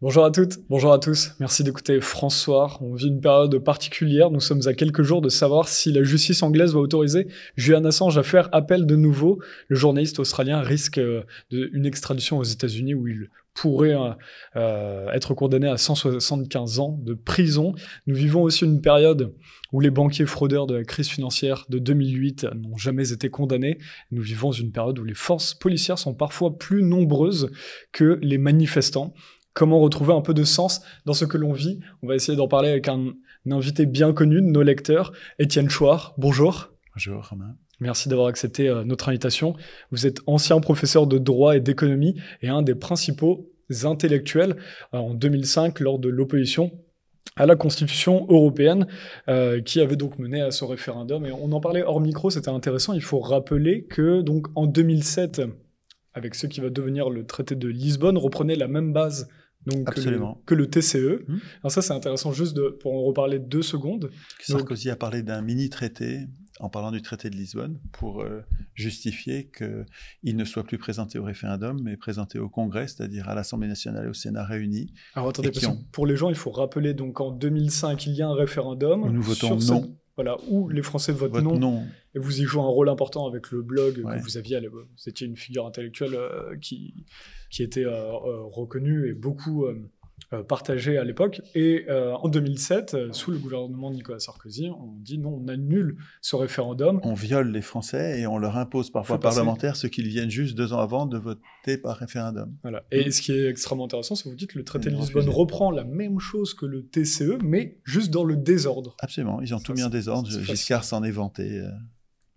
Bonjour à toutes, bonjour à tous. Merci d'écouter François. On vit une période particulière. Nous sommes à quelques jours de savoir si la justice anglaise va autoriser Julian Assange à faire appel de nouveau. Le journaliste australien risque une extradition aux États-Unis où il pourrait être condamné à 175 ans de prison. Nous vivons aussi une période où les banquiers fraudeurs de la crise financière de 2008 n'ont jamais été condamnés. Nous vivons une période où les forces policières sont parfois plus nombreuses que les manifestants. Comment retrouver un peu de sens dans ce que l'on vit? On va essayer d'en parler avec un invité bien connu de nos lecteurs, Étienne Chouard. Bonjour. Bonjour Romain. Merci d'avoir accepté notre invitation. Vous êtes ancien professeur de droit et d'économie et un des principaux intellectuels en 2005 lors de l'opposition à la Constitution européenne, qui avait donc mené à ce référendum. Et on en parlait hors micro, c'était intéressant. Il faut rappeler que donc en 2007, avec ce qui va devenir le traité de Lisbonne, reprenait la même base donc, que le TCE. Alors ça, c'est intéressant juste pour en reparler 2 secondes. Sarkozy a parlé d'un mini-traité en parlant du traité de Lisbonne pour justifier qu'il ne soit plus présenté au référendum, mais présenté au Congrès, c'est-à-dire à l'Assemblée nationale et au Sénat réunis. Alors attendez, parce que pour les gens, il faut rappeler donc en 2005, il y a un référendum. Où nous votons non. Voilà, où les Français votent non. Et vous y jouez un rôle important avec le blog que vous aviez. Vous étiez une figure intellectuelle qui était reconnue et beaucoup partagée à l'époque. Et en 2007, sous le gouvernement de Nicolas Sarkozy, on dit non, on annule ce référendum. On viole les Français et on leur impose par voie parlementaire ce qu'ils viennent juste 2 ans avant de voter par référendum. Voilà. Et ce qui est extrêmement intéressant, c'est que vous dites que le traité de Lisbonne reprend la même chose que le TCE, mais juste dans le désordre. Absolument, ils ont tout mis en désordre. Giscard s'en est vanté.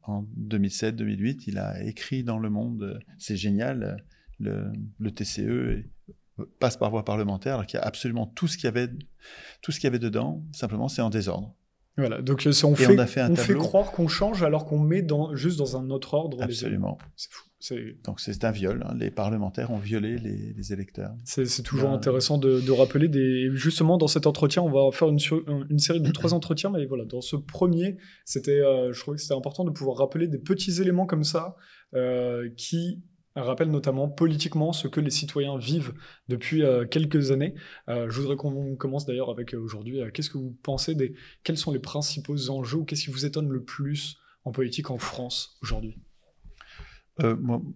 En 2007-2008, il a écrit dans Le Monde, c'est génial, le TCE passe par voie parlementaire, alors qu'il y a absolument tout ce qu'il y avait dedans, simplement c'est en désordre. Voilà, donc on fait croire qu'on change alors qu'on met juste dans un autre ordre. Absolument. C'est fou. Donc c'est un viol, hein. Les parlementaires ont violé les électeurs. C'est toujours intéressant de rappeler justement dans cet entretien, on va faire une série de 3 entretiens, mais voilà, dans ce premier, je trouvais que c'était important de pouvoir rappeler des petits éléments comme ça qui rappellent notamment politiquement ce que les citoyens vivent depuis quelques années. Je voudrais qu'on commence d'ailleurs avec aujourd'hui. Qu'est-ce que vous pensez quels sont les principaux enjeux ou qu'est-ce qui vous étonne le plus en politique en France aujourd'hui?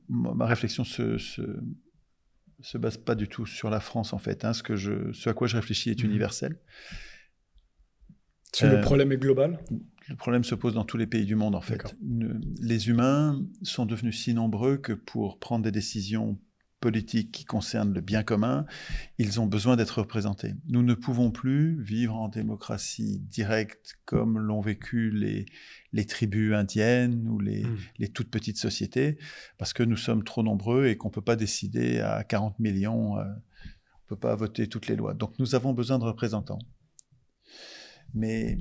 Ma réflexion se base pas du tout sur la France en fait. Hein. Ce à quoi je réfléchis est universel. Le problème est global? Le problème se pose dans tous les pays du monde en fait. Les humains sont devenus si nombreux que pour prendre des décisions politiques qui concernent le bien commun, ils ont besoin d'être représentés. Nous ne pouvons plus vivre en démocratie directe comme l'ont vécu les tribus indiennes ou les toutes petites sociétés, parce que nous sommes trop nombreux et qu'on ne peut pas décider à 40 millions, on ne peut pas voter toutes les lois. Donc nous avons besoin de représentants. Mais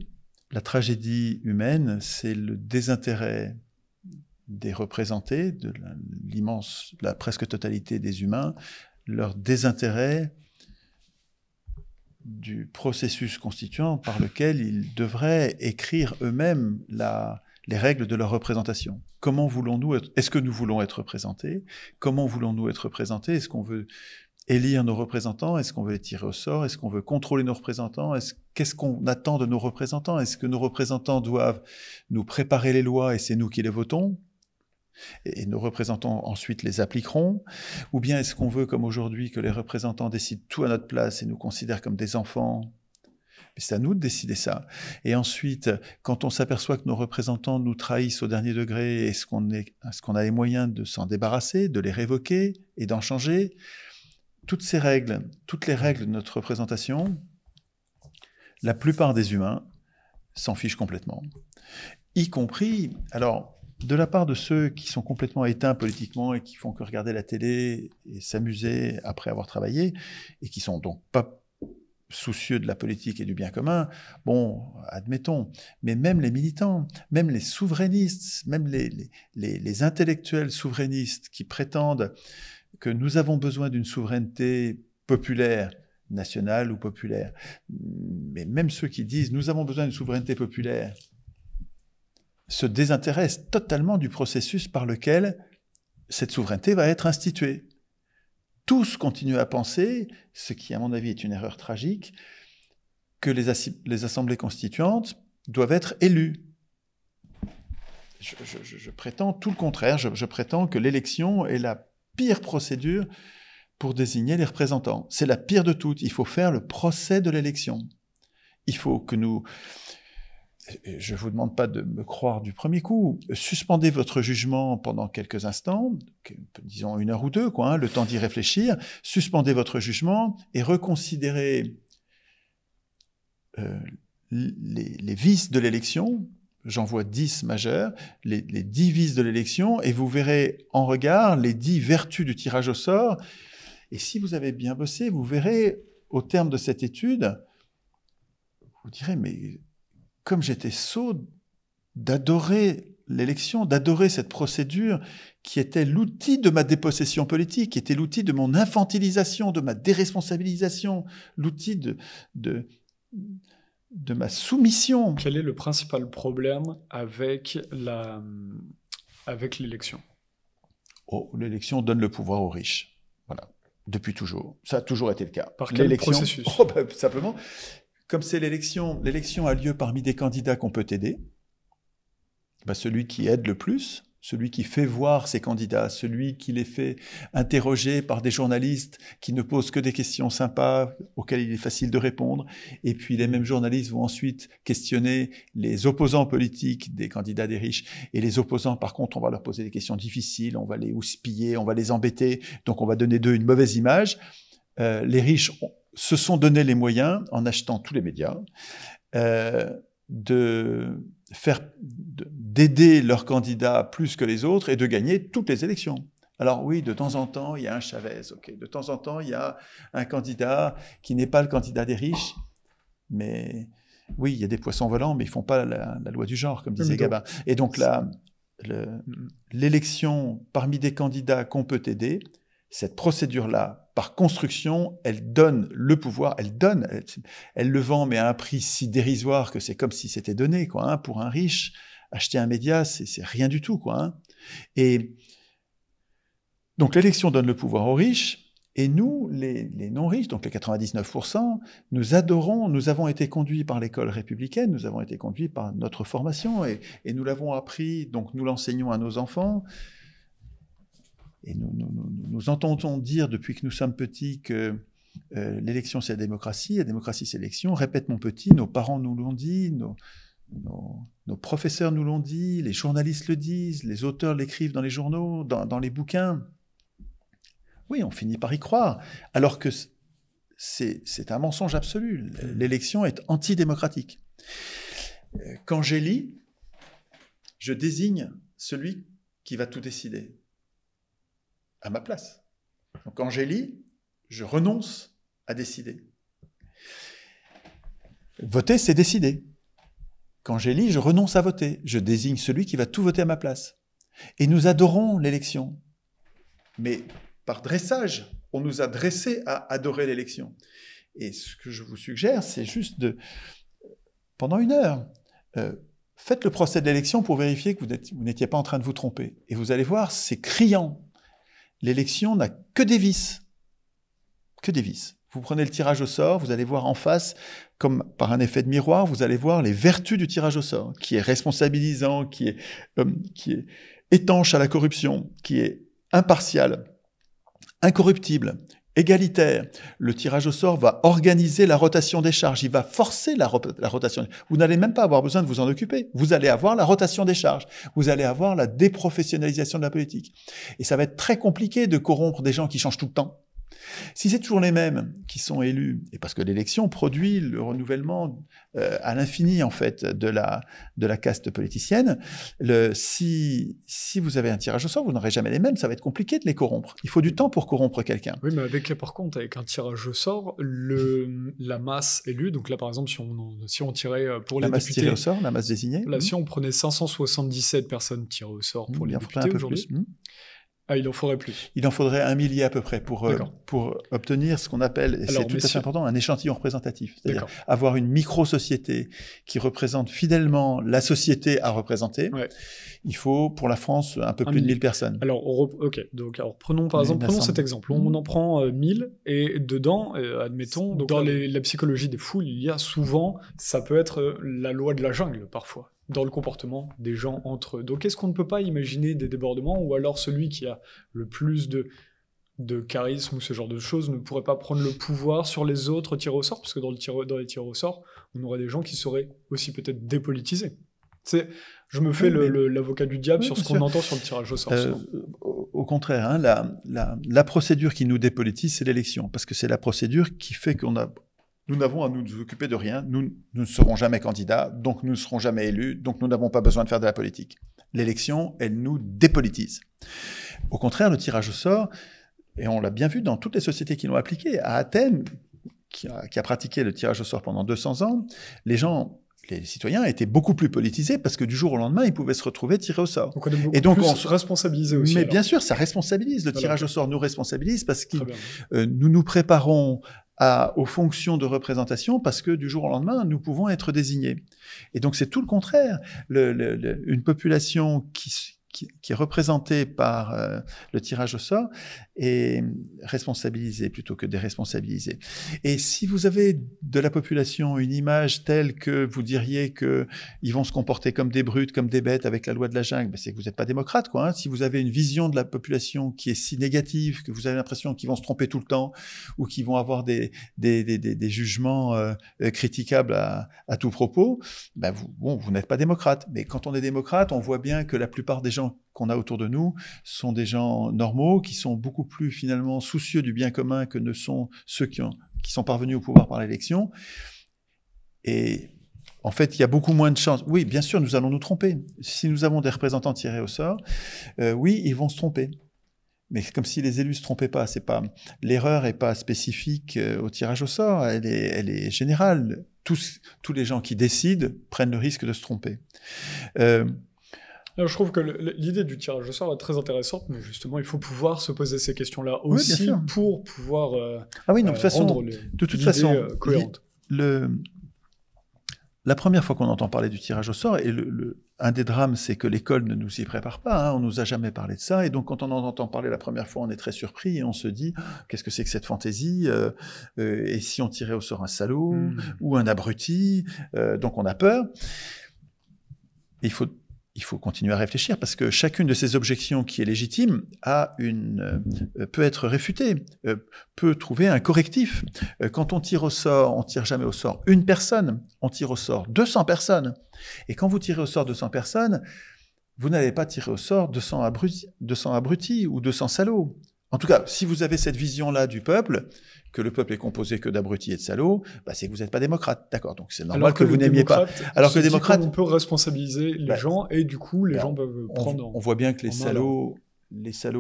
la tragédie humaine, c'est le désintérêt des représentés, de la presque totalité des humains, leur désintérêt du processus constituant par lequel ils devraient écrire eux-mêmes les règles de leur représentation. Comment voulons-nous est-ce que nous voulons être représentés? Comment voulons-nous être représentés? Est-ce qu'on veut élire nos représentants? Est-ce qu'on veut les tirer au sort? Est-ce qu'on veut contrôler nos représentants? Qu'est-ce qu'on attend de nos représentants? Est-ce que nos représentants doivent nous préparer les lois et c'est nous qui les votons? Et nos représentants ensuite les appliqueront? Ou bien est-ce qu'on veut, comme aujourd'hui, que les représentants décident tout à notre place et nous considèrent comme des enfants? Mais c'est à nous de décider ça. Et ensuite, quand on s'aperçoit que nos représentants nous trahissent au dernier degré, est-ce qu'on a les moyens de s'en débarrasser, de les révoquer et d'en changer? Toutes les règles de notre représentation, la plupart des humains s'en fichent complètement. Y compris, alors, de la part de ceux qui sont complètement éteints politiquement et qui font que regarder la télé et s'amuser après avoir travaillé, et qui sont donc pas soucieux de la politique et du bien commun, bon, admettons, mais même les militants, même les souverainistes, même les intellectuels souverainistes qui prétendent que nous avons besoin d'une souveraineté populaire, nationale ou populaire, mais même ceux qui disent nous avons besoin d'une souveraineté populaire, se désintéressent totalement du processus par lequel cette souveraineté va être instituée. tous continuent à penser, ce qui à mon avis est une erreur tragique, que les assemblées constituantes doivent être élues. Je prétends tout le contraire, je prétends que l'élection est la pire procédure pour désigner les représentants. C'est la pire de toutes. Il faut faire le procès de l'élection. Il faut que nous... Je ne vous demande pas de me croire du premier coup. Suspendez votre jugement pendant quelques instants, disons 1 heure ou 2, le temps d'y réfléchir. Suspendez votre jugement et reconsidérez les vices de l'élection. J'en vois 10 majeurs, les 10 vices de l'élection, et vous verrez en regard les 10 vertus du tirage au sort. Et si vous avez bien bossé, vous verrez, au terme de cette étude, vous direz, mais comme j'étais sot d'adorer l'élection, d'adorer cette procédure qui était l'outil de ma dépossession politique, qui était l'outil de mon infantilisation, de ma déresponsabilisation, l'outil de ma soumission. Quel est le principal problème avec l'élection ? L'élection donne le pouvoir aux riches. Voilà. Depuis toujours. Ça a toujours été le cas. Par quel processus ? Simplement, comme c'est l'élection a lieu parmi des candidats qu'on peut aider. Celui qui aide le plus, celui qui fait voir ses candidats, celui qui les fait interroger par des journalistes qui ne posent que des questions sympas auxquelles il est facile de répondre. Et puis les mêmes journalistes vont ensuite questionner les opposants politiques des candidats des riches. Et les opposants, par contre, on va leur poser des questions difficiles, on va les houspiller, on va les embêter, donc on va donner d'eux une mauvaise image. Les riches se sont donné les moyens, en achetant tous les médias, d'aider leurs candidats plus que les autres et de gagner toutes les élections. Alors oui, de temps en temps, il y a un Chavez, de temps en temps, il y a un candidat qui n'est pas le candidat des riches, mais oui, il y a des poissons volants, mais ils ne font pas la loi du genre, comme disait Gabin. Et donc l'élection parmi des candidats qu'on peut aider, cette procédure-là, par construction, elle donne le pouvoir, elle le vend, mais à un prix si dérisoire que c'est comme si c'était donné, pour un riche, acheter un média, c'est rien du tout, Et donc l'élection donne le pouvoir aux riches, et nous, les non-riches, donc les 99%, nous avons été conduits par l'école républicaine, nous avons été conduits par notre formation, et nous l'avons appris, donc nous l'enseignons à nos enfants. Et nous entendons dire depuis que nous sommes petits que l'élection c'est la démocratie c'est l'élection. Répète mon petit, nos parents nous l'ont dit, nos professeurs nous l'ont dit, les journalistes le disent, les auteurs l'écrivent dans les journaux, dans les bouquins. Oui, on finit par y croire, alors que c'est un mensonge absolu. L'élection est antidémocratique. Quand j'élis, je désigne celui qui va tout décider à ma place. Donc quand j'élis, je renonce à décider. Voter, c'est décider. Quand j'élis, je renonce à voter. Je désigne celui qui va tout voter à ma place. Et nous adorons l'élection. Mais par dressage, on nous a dressés à adorer l'élection. Et ce que je vous suggère, c'est juste pendant 1 heure, faites le procès de l'élection pour vérifier que vous n'étiez pas en train de vous tromper. Et vous allez voir, c'est criant. L'élection n'a que des vices. Que des vices. Vous prenez le tirage au sort, vous allez voir en face, comme par un effet de miroir, vous allez voir les vertus du tirage au sort, qui est responsabilisant, qui est étanche à la corruption, qui est impartial, incorruptible, égalitaire. Le tirage au sort va organiser la rotation des charges, il va forcer la rotation. Vous n'allez même pas avoir besoin de vous en occuper. Vous allez avoir la rotation des charges, vous allez avoir la déprofessionnalisation de la politique. Et ça va être très compliqué de corrompre des gens qui changent tout le temps. Si c'est toujours les mêmes qui sont élus, et parce que l'élection produit le renouvellement à l'infini en fait de la caste politicienne, si vous avez un tirage au sort, vous n'aurez jamais les mêmes, ça va être compliqué de les corrompre. Il faut du temps pour corrompre quelqu'un. Oui, mais par contre, avec un tirage au sort, la masse élue, donc là par exemple, si on tirait pour les députés... La masse tirée au sort, la masse désignée. Là, si on prenait 577 personnes tirées au sort pour les députés aujourd'hui, Ah, il en faudrait plus. Il en faudrait 1 millier à peu près pour obtenir ce qu'on appelle, et c'est tout à fait important, un échantillon représentatif. C'est-à-dire avoir une micro-société qui représente fidèlement la société à représenter. Ouais. Il faut, pour la France, un peu plus de 1000 personnes. Alors, alors prenons par exemple, prenons cet exemple. On en prend 1000 et dedans, admettons, donc dans la psychologie des foules, il y a souvent, ça peut être la loi de la jungle parfois, dans le comportement des gens entre eux. Donc est-ce qu'on ne peut pas imaginer des débordements, ou alors celui qui a le plus de charisme ou ce genre de choses ne pourrait pas prendre le pouvoir sur les autres tirés au sort, parce que dans les tirés au sort, on aurait des gens qui seraient aussi peut-être dépolitisés. Je me fais l'avocat du diable sur ce qu'on entend sur le tirage au sort. Au contraire, hein, la procédure qui nous dépolitise, c'est l'élection, parce que c'est la procédure qui fait nous n'avons à nous occuper de rien, nous ne serons jamais candidats, donc nous ne serons jamais élus, donc nous n'avons pas besoin de faire de la politique. L'élection, elle nous dépolitise. Au contraire, le tirage au sort, et on l'a bien vu dans toutes les sociétés qui l'ont appliqué, à Athènes, qui a pratiqué le tirage au sort pendant 200 ans, les citoyens étaient beaucoup plus politisés parce que du jour au lendemain, ils pouvaient se retrouver tirés au sort. Donc on est beaucoup plus responsabilisés aussi. Mais alors. Bien sûr, ça responsabilise. Le tirage au sort nous responsabilise parce que nous nous préparons aux fonctions de représentation parce que du jour au lendemain, nous pouvons être désignés. Et donc c'est tout le contraire. Une population qui est représentée par le tirage au sort est responsabilisée plutôt que déresponsabilisée. Et si vous avez de la population une image telle que vous diriez qu'ils vont se comporter comme des brutes, comme des bêtes avec la loi de la jungle, ben c'est que vous n'êtes pas démocrate, quoi. Hein. Si vous avez une vision de la population qui est si négative que vous avez l'impression qu'ils vont se tromper tout le temps ou qu'ils vont avoir des jugements critiquables à tout propos, ben vous n'êtes pas démocrate. Mais quand on est démocrate, on voit bien que la plupart des gens qu'on a autour de nous sont des gens normaux, qui sont beaucoup plus finalement soucieux du bien commun que ne sont ceux qui sont parvenus au pouvoir par l'élection. Et en fait, il y a beaucoup moins de chances. Oui, bien sûr, nous allons nous tromper. Si nous avons des représentants tirés au sort, oui, ils vont se tromper. Mais comme si les élus ne se trompaient pas. L'erreur n'est pas spécifique au tirage au sort, elle est générale. Tous les gens qui décident prennent le risque de se tromper. Alors, je trouve que l'idée du tirage au sort est très intéressante, mais justement, il faut pouvoir se poser ces questions-là aussi pour pouvoir rendre l'idée cohérente. La première fois qu'on entend parler du tirage au sort, et un des drames, c'est que l'école ne nous y prépare pas, hein, on nous a jamais parlé de ça, et donc quand on en entend parler la première fois, on est très surpris, et on se dit, qu'est-ce que c'est que cette fantaisie, et si on tirait au sort un salaud, ou un abruti, donc on a peur. Et il faut continuer à réfléchir parce que chacune de ces objections qui est légitime peut être réfutée, peut trouver un correctif. Quand on tire au sort, on tire jamais au sort une personne, on tire au sort 200 personnes. Et quand vous tirez au sort 200 personnes, vous n'allez pas tirer au sort 200 abrutis ou 200 salauds. En tout cas, si vous avez cette vision-là du peuple, que le peuple est composé que d'abrutis et de salauds, bah c'est que vous n'êtes pas démocrate, d'accord. Donc c'est normal que vous n'aimiez pas. Alors que le démocrate, on peut responsabiliser les gens et du coup les gens peuvent prendre. On voit bien que les salauds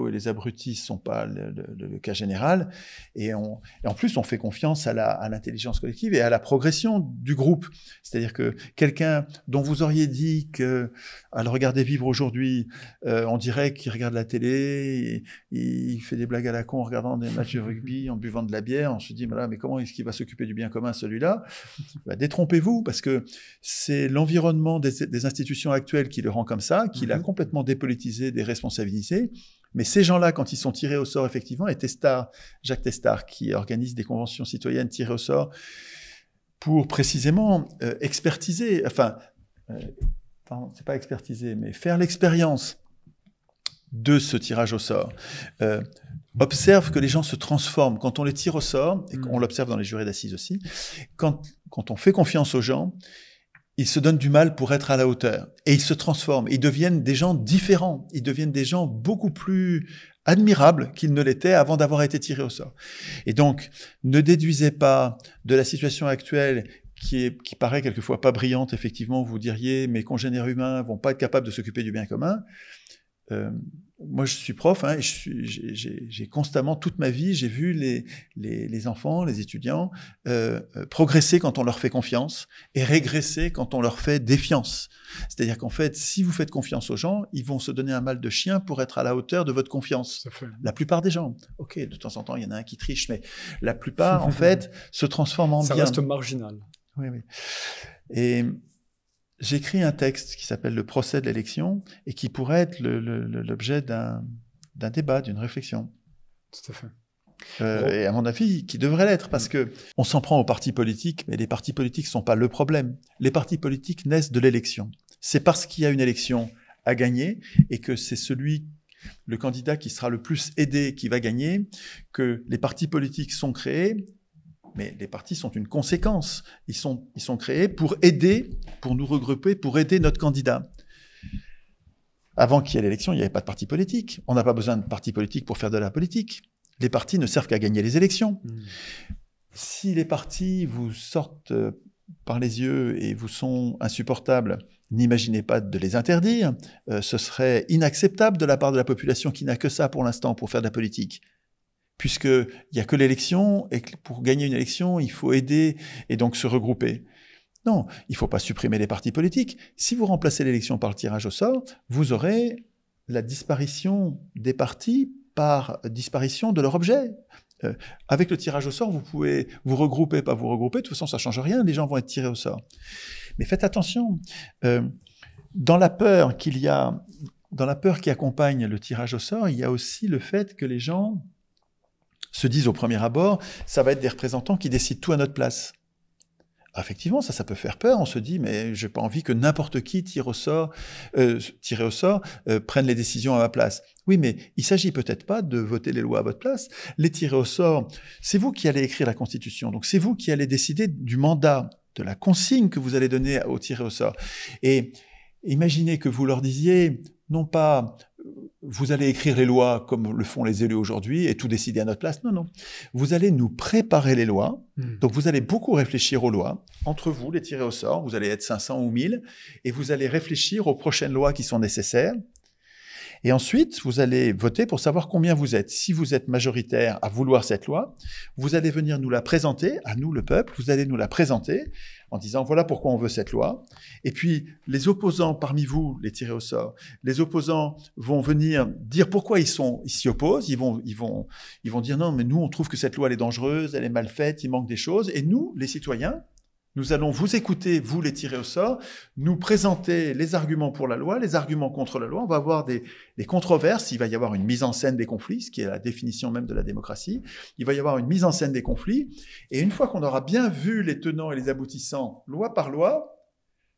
et les abrutis ne sont pas le cas général, et en plus on fait confiance à l'intelligence collective et à la progression du groupe. C'est-à-dire que quelqu'un dont vous auriez dit qu'à le regarder vivre aujourd'hui, on dirait qu'il regarde la télé, il fait des blagues à la con en regardant des matchs de rugby, en buvant de la bière, on se dit mais comment est-ce qu'il va s'occuper du bien commun celui-là? Détrompez-vous, parce que c'est l'environnement des institutions actuelles qui le rend comme ça, qui l'a complètement dépolitisé, déresponsabilisé. Mais ces gens-là, quand ils sont tirés au sort, effectivement, et Jacques Testard, qui organise des conventions citoyennes tirées au sort pour précisément expertiser, c'est pas expertiser, mais faire l'expérience de ce tirage au sort, observe que les gens se transforment. Quand on les tire au sort, et on l'observe dans les jurés d'assises aussi, quand on fait confiance aux gens, ils se donnent du mal pour être à la hauteur. Et ils se transforment. Ils deviennent des gens différents. Ils deviennent des gens beaucoup plus admirables qu'ils ne l'étaient avant d'avoir été tirés au sort. Et donc, ne déduisez pas de la situation actuelle qui paraît quelquefois pas brillante, effectivement, vous diriez, mes congénères humains vont pas être capables de s'occuper du bien commun. moi, je suis prof, hein, et j'ai constamment, toute ma vie, j'ai vu les enfants, les étudiants progresser quand on leur fait confiance et régresser quand on leur fait défiance. C'est-à-dire qu'en fait, si vous faites confiance aux gens, ils vont se donner un mal de chien pour être à la hauteur de votre confiance. La plupart des gens. Ok, de temps en temps, il y en a un qui triche, mais la plupart, en fait, se transforment en bien. Ça reste marginal. Oui, oui. Et j'écris un texte qui s'appelle « Le procès de l'élection » et qui pourrait être l'objet d'un débat, d'une réflexion. Tout à fait. Et à mon avis, qui devrait l'être, parce que on s'en prend aux partis politiques, mais les partis politiques ne sont pas le problème. Les partis politiques naissent de l'élection. C'est parce qu'il y a une élection à gagner et que c'est le candidat qui sera le plus aidé qui va gagner, que les partis politiques sont créés. Mais les partis sont une conséquence. Ils sont créés pour aider, pour nous regrouper, pour aider notre candidat. Avant qu'il y ait l'élection, il n'y avait pas de parti politique. On n'a pas besoin de parti politique pour faire de la politique. Les partis ne servent qu'à gagner les élections. Si les partis vous sortent par les yeux et vous sont insupportables, n'imaginez pas de les interdire. Ce serait inacceptable de la part de la population qui n'a que ça pour l'instant pour faire de la politique. Puisqu'il n'y a que l'élection, et que pour gagner une élection, il faut aider et donc se regrouper. Non, il ne faut pas supprimer les partis politiques. Si vous remplacez l'élection par le tirage au sort, vous aurez la disparition des partis par disparition de leur objet. Avec le tirage au sort, vous pouvez vous regrouper, pas vous regrouper, de toute façon ça ne change rien, les gens vont être tirés au sort. Mais faites attention, dans la peur qui accompagne le tirage au sort, il y a aussi le fait que les gens se disent au premier abord, ça va être des représentants qui décident tout à notre place. Effectivement, ça peut faire peur. On se dit, mais je n'ai pas envie que n'importe qui tiré au sort, prenne les décisions à ma place. Oui, mais il ne s'agit peut-être pas de voter les lois à votre place. Les tirés au sort, c'est vous qui allez écrire la Constitution. Donc c'est vous qui allez décider du mandat, de la consigne que vous allez donner aux tirés au sort. Et imaginez que vous leur disiez, non pas vous allez écrire les lois comme le font les élus aujourd'hui et tout décider à notre place. Non, non. Vous allez nous préparer les lois. Donc, vous allez beaucoup réfléchir aux lois. Entre vous, les tirés au sort, vous allez être 500 ou 1000 et vous allez réfléchir aux prochaines lois qui sont nécessaires. Et ensuite, vous allez voter pour savoir combien vous êtes. Si vous êtes majoritaire à vouloir cette loi, vous allez venir nous la présenter, à nous, le peuple, vous allez nous la présenter en disant voilà pourquoi on veut cette loi. Et puis, les opposants parmi vous, les tirés au sort, les opposants vont venir dire pourquoi ils s'y opposent. Ils vont dire non, mais nous, on trouve que cette loi, elle est dangereuse, elle est mal faite, il manque des choses. Et nous, les citoyens, nous allons vous écouter, vous les tirés au sort, nous présenter les arguments pour la loi, les arguments contre la loi. On va avoir des controverses, il va y avoir une mise en scène des conflits, ce qui est la définition même de la démocratie. Il va y avoir une mise en scène des conflits. Et une fois qu'on aura bien vu les tenants et les aboutissants, loi par loi,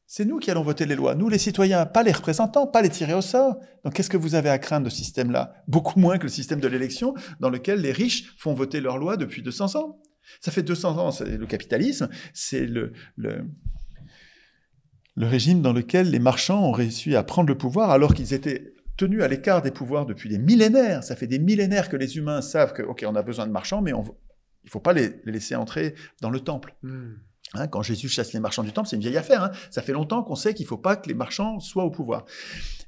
c'est nous qui allons voter les lois. Nous, les citoyens, pas les représentants, pas les tirés au sort. Donc, qu'est-ce que vous avez à craindre de ce système-là? Beaucoup moins que le système de l'élection, dans lequel les riches font voter leurs lois depuis 200 ans. Ça fait 200 ans, c'est le capitalisme, c'est le régime dans lequel les marchands ont réussi à prendre le pouvoir alors qu'ils étaient tenus à l'écart des pouvoirs depuis des millénaires. Ça fait des millénaires que les humains savent que, ok, on a besoin de marchands, mais il ne faut pas les laisser entrer dans le temple. Hein, quand Jésus chasse les marchands du temple, c'est une vieille affaire. Hein. Ça fait longtemps qu'on sait qu'il ne faut pas que les marchands soient au pouvoir.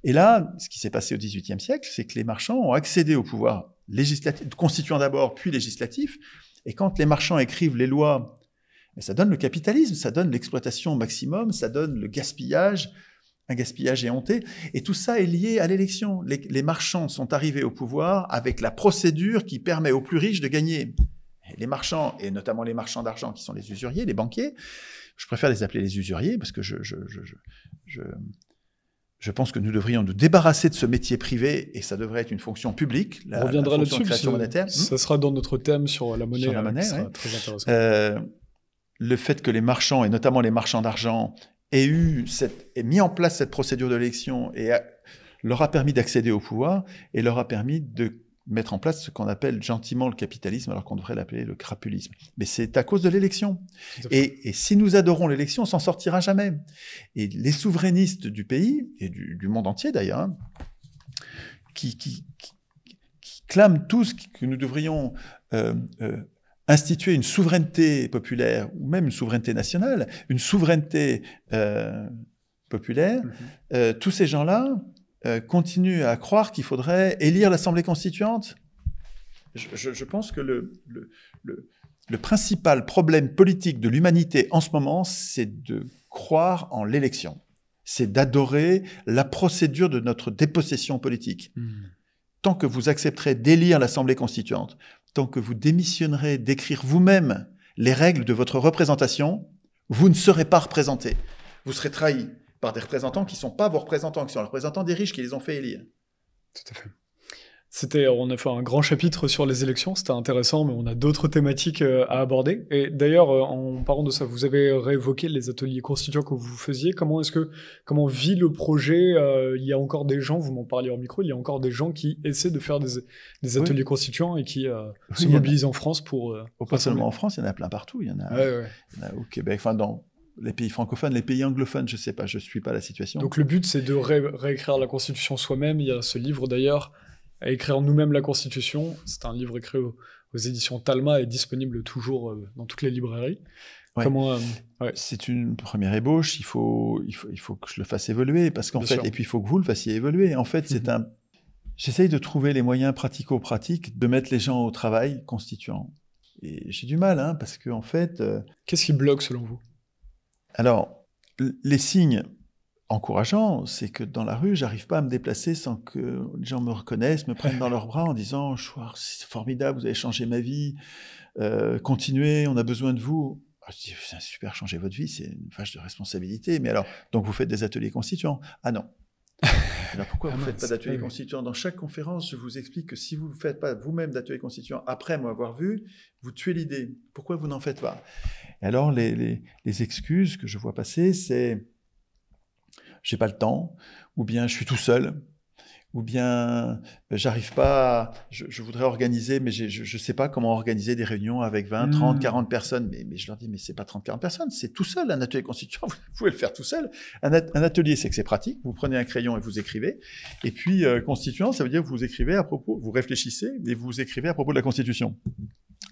Et là, ce qui s'est passé au XVIIIe siècle, c'est que les marchands ont accédé au pouvoir législatif, constituant d'abord, puis législatif. Et quand les marchands écrivent les lois, ça donne le capitalisme, ça donne l'exploitation au maximum, ça donne le gaspillage, un gaspillage éhonté. Et tout ça est lié à l'élection. Les marchands sont arrivés au pouvoir avec la procédure qui permet aux plus riches de gagner. Et les marchands, et notamment les marchands d'argent qui sont les usuriers, les banquiers, je préfère les appeler les usuriers parce que je pense que nous devrions nous débarrasser de ce métier privé et ça devrait être une fonction publique. On reviendra la fonction là-dessus. De création monétaire. Ça sera dans notre thème sur la monnaie. Sur la monnaie, qui sera ouais. Très intéressant. Le fait que les marchands, et notamment les marchands d'argent, aient mis en place cette procédure de l'élection et leur a permis d'accéder au pouvoir et leur a permis de mettre en place ce qu'on appelle gentiment le capitalisme, alors qu'on devrait l'appeler le crapulisme. Mais c'est à cause de l'élection. Et si nous adorons l'élection, on s'en sortira jamais. Et les souverainistes du pays, et du monde entier d'ailleurs, hein, qui clament tous que nous devrions instituer une souveraineté populaire, ou même une souveraineté nationale, une souveraineté populaire, tous ces gens-là continue à croire qu'il faudrait élire l'Assemblée constituante. Je pense que le principal problème politique de l'humanité en ce moment, c'est de croire en l'élection. C'est d'adorer la procédure de notre dépossession politique. Tant que vous accepterez d'élire l'Assemblée constituante, tant que vous démissionnerez d'écrire vous-même les règles de votre représentation, vous ne serez pas représenté. Vous serez trahi par des représentants qui ne sont pas vos représentants, qui sont les représentants des riches qui les ont fait élire. Tout à fait. On a fait un grand chapitre sur les élections, c'était intéressant, mais on a d'autres thématiques à aborder. Et d'ailleurs, en parlant de ça, vous avez réévoqué les ateliers constituants que vous faisiez. Comment vit le projet? Il y a encore des gens, vous m'en parliez hors micro, il y a encore des gens qui essaient de faire des ateliers constituants et qui se mobilisent en France pour... pas seulement en France, il y en a plein partout. Il y en a, il y en a au Québec, enfin dans les pays francophones, les pays anglophones, je ne sais pas, je ne suis pas la situation. Donc le but, c'est de réécrire la Constitution soi-même. Il y a ce livre d'ailleurs, à écrire nous-mêmes la Constitution. C'est un livre écrit aux éditions Talma et disponible toujours dans toutes les librairies. Ouais. C'est une première ébauche. Il faut que je le fasse évoluer parce qu'en fait, et puis il faut que vous le fassiez évoluer. En fait, j'essaye de trouver les moyens pratico-pratiques de mettre les gens au travail constituant. Et j'ai du mal, parce que en fait. Qu'est-ce qui bloque selon vous? Alors, les signes encourageant, c'est que dans la rue, j'arrive pas à me déplacer sans que les gens me reconnaissent, me prennent dans leurs bras en disant « c'est formidable, vous avez changé ma vie, continuez, on a besoin de vous ». Je dis « c'est super, changer votre vie, c'est une vache de responsabilité. » Mais alors, donc vous faites des ateliers constituants? Ah non. Alors pourquoi vous ne faites pas d'ateliers constituants? Dans chaque conférence, je vous explique que si vous ne faites pas vous-même d'ateliers constituants après m'avoir vu, vous tuez l'idée. Pourquoi vous n'en faites pas? Et alors, les excuses que je vois passer, c'est j'ai pas le temps, ou bien je suis tout seul, ou bien j'arrive pas, je voudrais organiser, mais je sais pas comment organiser des réunions avec 20, 30, 40 personnes. Mais je leur dis, mais c'est pas 30, 40 personnes, c'est tout seul, un atelier constituant, vous pouvez le faire tout seul. Un atelier, c'est que c'est pratique, vous prenez un crayon et vous écrivez. Et puis, constituant, ça veut dire que vous écrivez vous réfléchissez et vous écrivez à propos de la Constitution.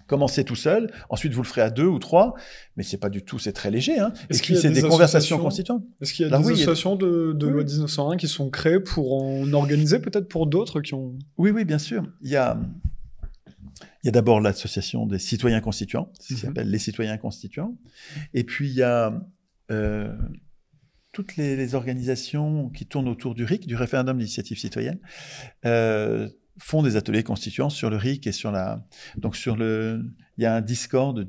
Commencez tout seul, ensuite vous le ferez à 2 ou 3, mais c'est pas du tout, c'est très léger. Et puis c'est des conversations constituantes. Est-ce qu'il y a des associations de loi 1901 qui sont créées pour en organiser, peut-être pour d'autres qui ont... Oui, bien sûr. Il y a d'abord l'association des citoyens constituants, ce qui s'appelle les citoyens constituants. Et puis il y a toutes les organisations qui tournent autour du RIC, du référendum d'initiative citoyenne, font des ateliers constituants sur le RIC et sur il y a un Discord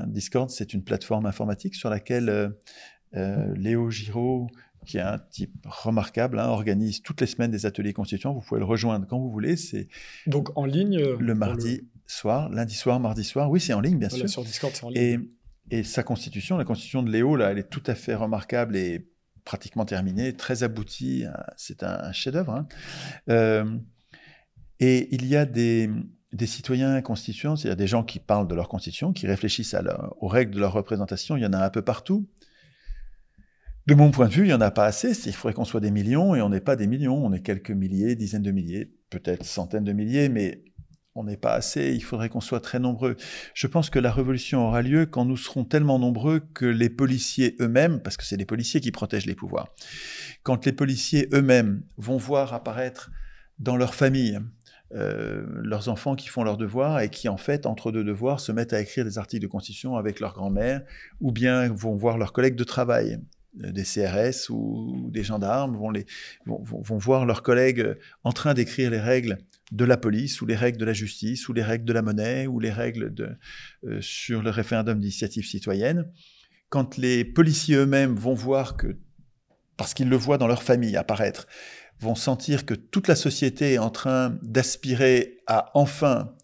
Discord, c'est une plateforme informatique sur laquelle Léo Giraud, qui est un type remarquable, organise toutes les semaines des ateliers constituants. Vous pouvez le rejoindre quand vous voulez. C'est donc en ligne le mardi soir, lundi soir, mardi soir. Oui, c'est en ligne, bien sûr. Sur Discord, c'est en ligne. Et sa constitution, la constitution de Léo, là, elle est tout à fait remarquable et pratiquement terminée, très aboutie. C'est un chef-d'œuvre. Et il y a des citoyens constituants, c'est-à-dire des gens qui parlent de leur constitution, qui réfléchissent aux règles de leur représentation. Il y en a un peu partout. De mon point de vue, il n'y en a pas assez. Il faudrait qu'on soit des millions, et on n'est pas des millions. On est quelques milliers, dizaines de milliers, peut-être centaines de milliers, mais on n'est pas assez. Il faudrait qu'on soit très nombreux. Je pense que la révolution aura lieu quand nous serons tellement nombreux que les policiers eux-mêmes, parce que c'est les policiers qui protègent les pouvoirs, quand les policiers eux-mêmes vont voir apparaître dans leur famille leurs enfants qui font leurs devoirs et qui, en fait, entre deux devoirs, se mettent à écrire des articles de constitution avec leur grand-mère, ou bien vont voir leurs collègues de travail, des CRS ou des gendarmes, vont voir leurs collègues en train d'écrire les règles de la police, ou les règles de la justice, ou les règles de la monnaie, ou les règles sur le référendum d'initiative citoyenne. Quand les policiers eux-mêmes vont voir que, parce qu'ils le voient dans leur famille apparaître, vont sentir que toute la société est en train d'aspirer à enfin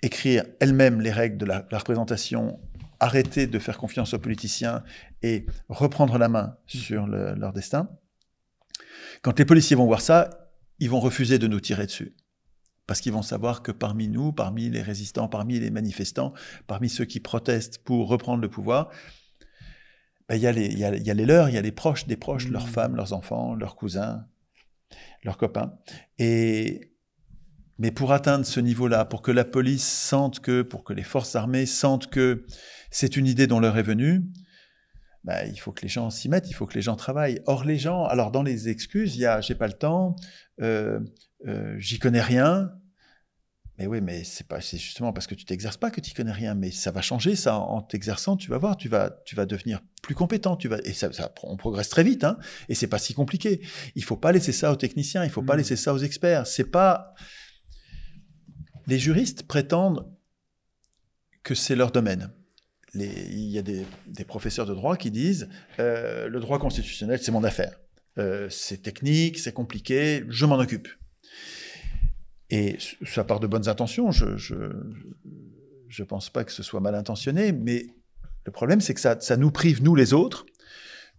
écrire elle-même les règles de la représentation, arrêter de faire confiance aux politiciens et reprendre la main sur leur destin. Quand les policiers vont voir ça, ils vont refuser de nous tirer dessus. Parce qu'ils vont savoir que parmi nous, parmi les résistants, parmi les manifestants, parmi ceux qui protestent pour reprendre le pouvoir, il y a les leurs, il y a les proches des proches, leurs femmes, leurs enfants, leurs cousins, leurs copains. Mais pour atteindre ce niveau-là, pour que la police pour que les forces armées sentent que c'est une idée dont l'heure est venue, bah, il faut que les gens s'y mettent, il faut que les gens travaillent. Or, les gens, alors dans les excuses, il y a « j'ai pas le temps »,« j'y connais rien ». Mais oui, mais c'est justement parce que tu t'exerces pas que tu connais rien. Mais ça va changer, ça, en t'exerçant, tu vas voir, tu vas devenir plus compétent. Et on progresse très vite, hein. Et c'est pas si compliqué. Il faut pas laisser ça aux techniciens, il faut pas laisser ça aux experts. C'est pas. Les juristes prétendent que c'est leur domaine. Il y a des professeurs de droit qui disent le droit constitutionnel, c'est mon affaire. C'est technique, c'est compliqué, je m'en occupe. Et ça part de bonnes intentions, je pense pas que ce soit mal intentionné, mais le problème, c'est que ça nous prive, nous les autres,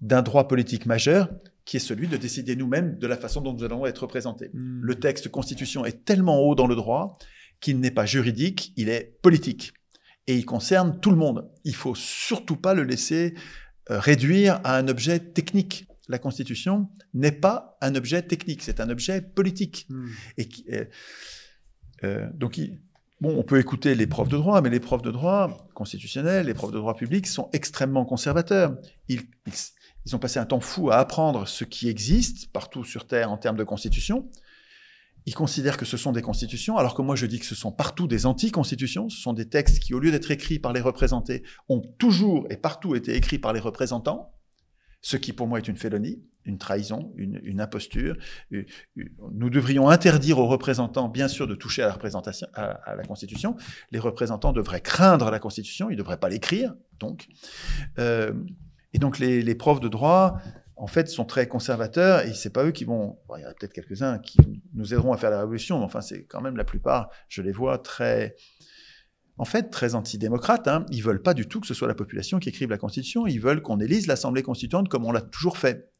d'un droit politique majeur, qui est celui de décider nous-mêmes de la façon dont nous allons être représentés. Le texte constitution est tellement haut dans le droit qu'il n'est pas juridique, il est politique. Et il concerne tout le monde. Il faut surtout pas le laisser réduire à un objet technique. La Constitution n'est pas un objet technique, c'est un objet politique. Donc, on peut écouter les profs de droit, mais les profs de droit constitutionnels, les profs de droit public sont extrêmement conservateurs. Ils ont passé un temps fou à apprendre ce qui existe partout sur Terre en termes de constitution. Ils considèrent que ce sont des constitutions, alors que moi je dis que ce sont partout des anti-constitutions. Ce sont des textes qui, au lieu d'être écrits par les représentés, ont toujours et partout été écrits par les représentants. Ce qui pour moi est une félonie, une trahison, une imposture. Nous devrions interdire aux représentants, bien sûr, de toucher à la représentation, à la Constitution. Les représentants devraient craindre la Constitution, ils ne devraient pas l'écrire, donc. Et donc les profs de droit, en fait, sont très conservateurs, et c'est pas eux qui vont... Bon, il y en a peut-être quelques-uns qui nous aideront à faire la révolution, mais enfin, c'est quand même la plupart, je les vois très antidémocrates, hein. Ils veulent pas du tout que ce soit la population qui écrive la Constitution, ils veulent qu'on élise l'Assemblée constituante comme on l'a toujours fait.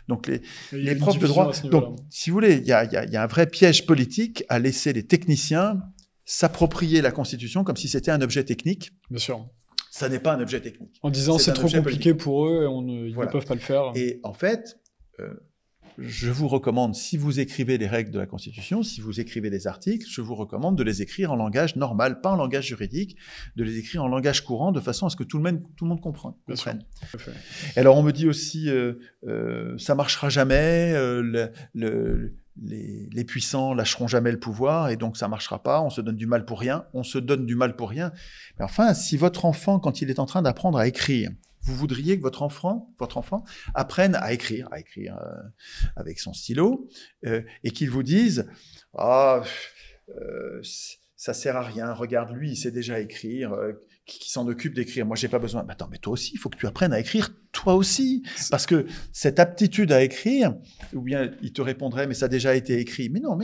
Donc les profs de droit... Donc, si vous voulez, il y a un vrai piège politique à laisser les techniciens s'approprier la Constitution comme si c'était un objet technique. Bien sûr. Ça n'est pas un objet technique. En disant c'est trop compliqué pour eux, et ils ne peuvent pas le faire. Et en fait... je vous recommande, si vous écrivez les règles de la Constitution, si vous écrivez des articles, je vous recommande de les écrire en langage normal, pas en langage juridique, de les écrire en langage courant, de façon à ce que tout le monde comprenne. Et alors on me dit aussi, ça marchera jamais, les puissants lâcheront jamais le pouvoir, et donc ça marchera pas, on se donne du mal pour rien, Mais enfin, si votre enfant, quand il est en train d'apprendre à écrire, vous voudriez que votre enfant apprenne à écrire avec son stylo, et qu'il vous dise « Ah, ça sert à rien, regarde lui, il sait déjà écrire, qui s'en occupe d'écrire, moi j'ai pas besoin. » Mais attends, mais toi aussi, il faut que tu apprennes à écrire, toi aussi, parce que cette aptitude à écrire, ou bien il te répondrait « Mais ça a déjà été écrit. » Mais non.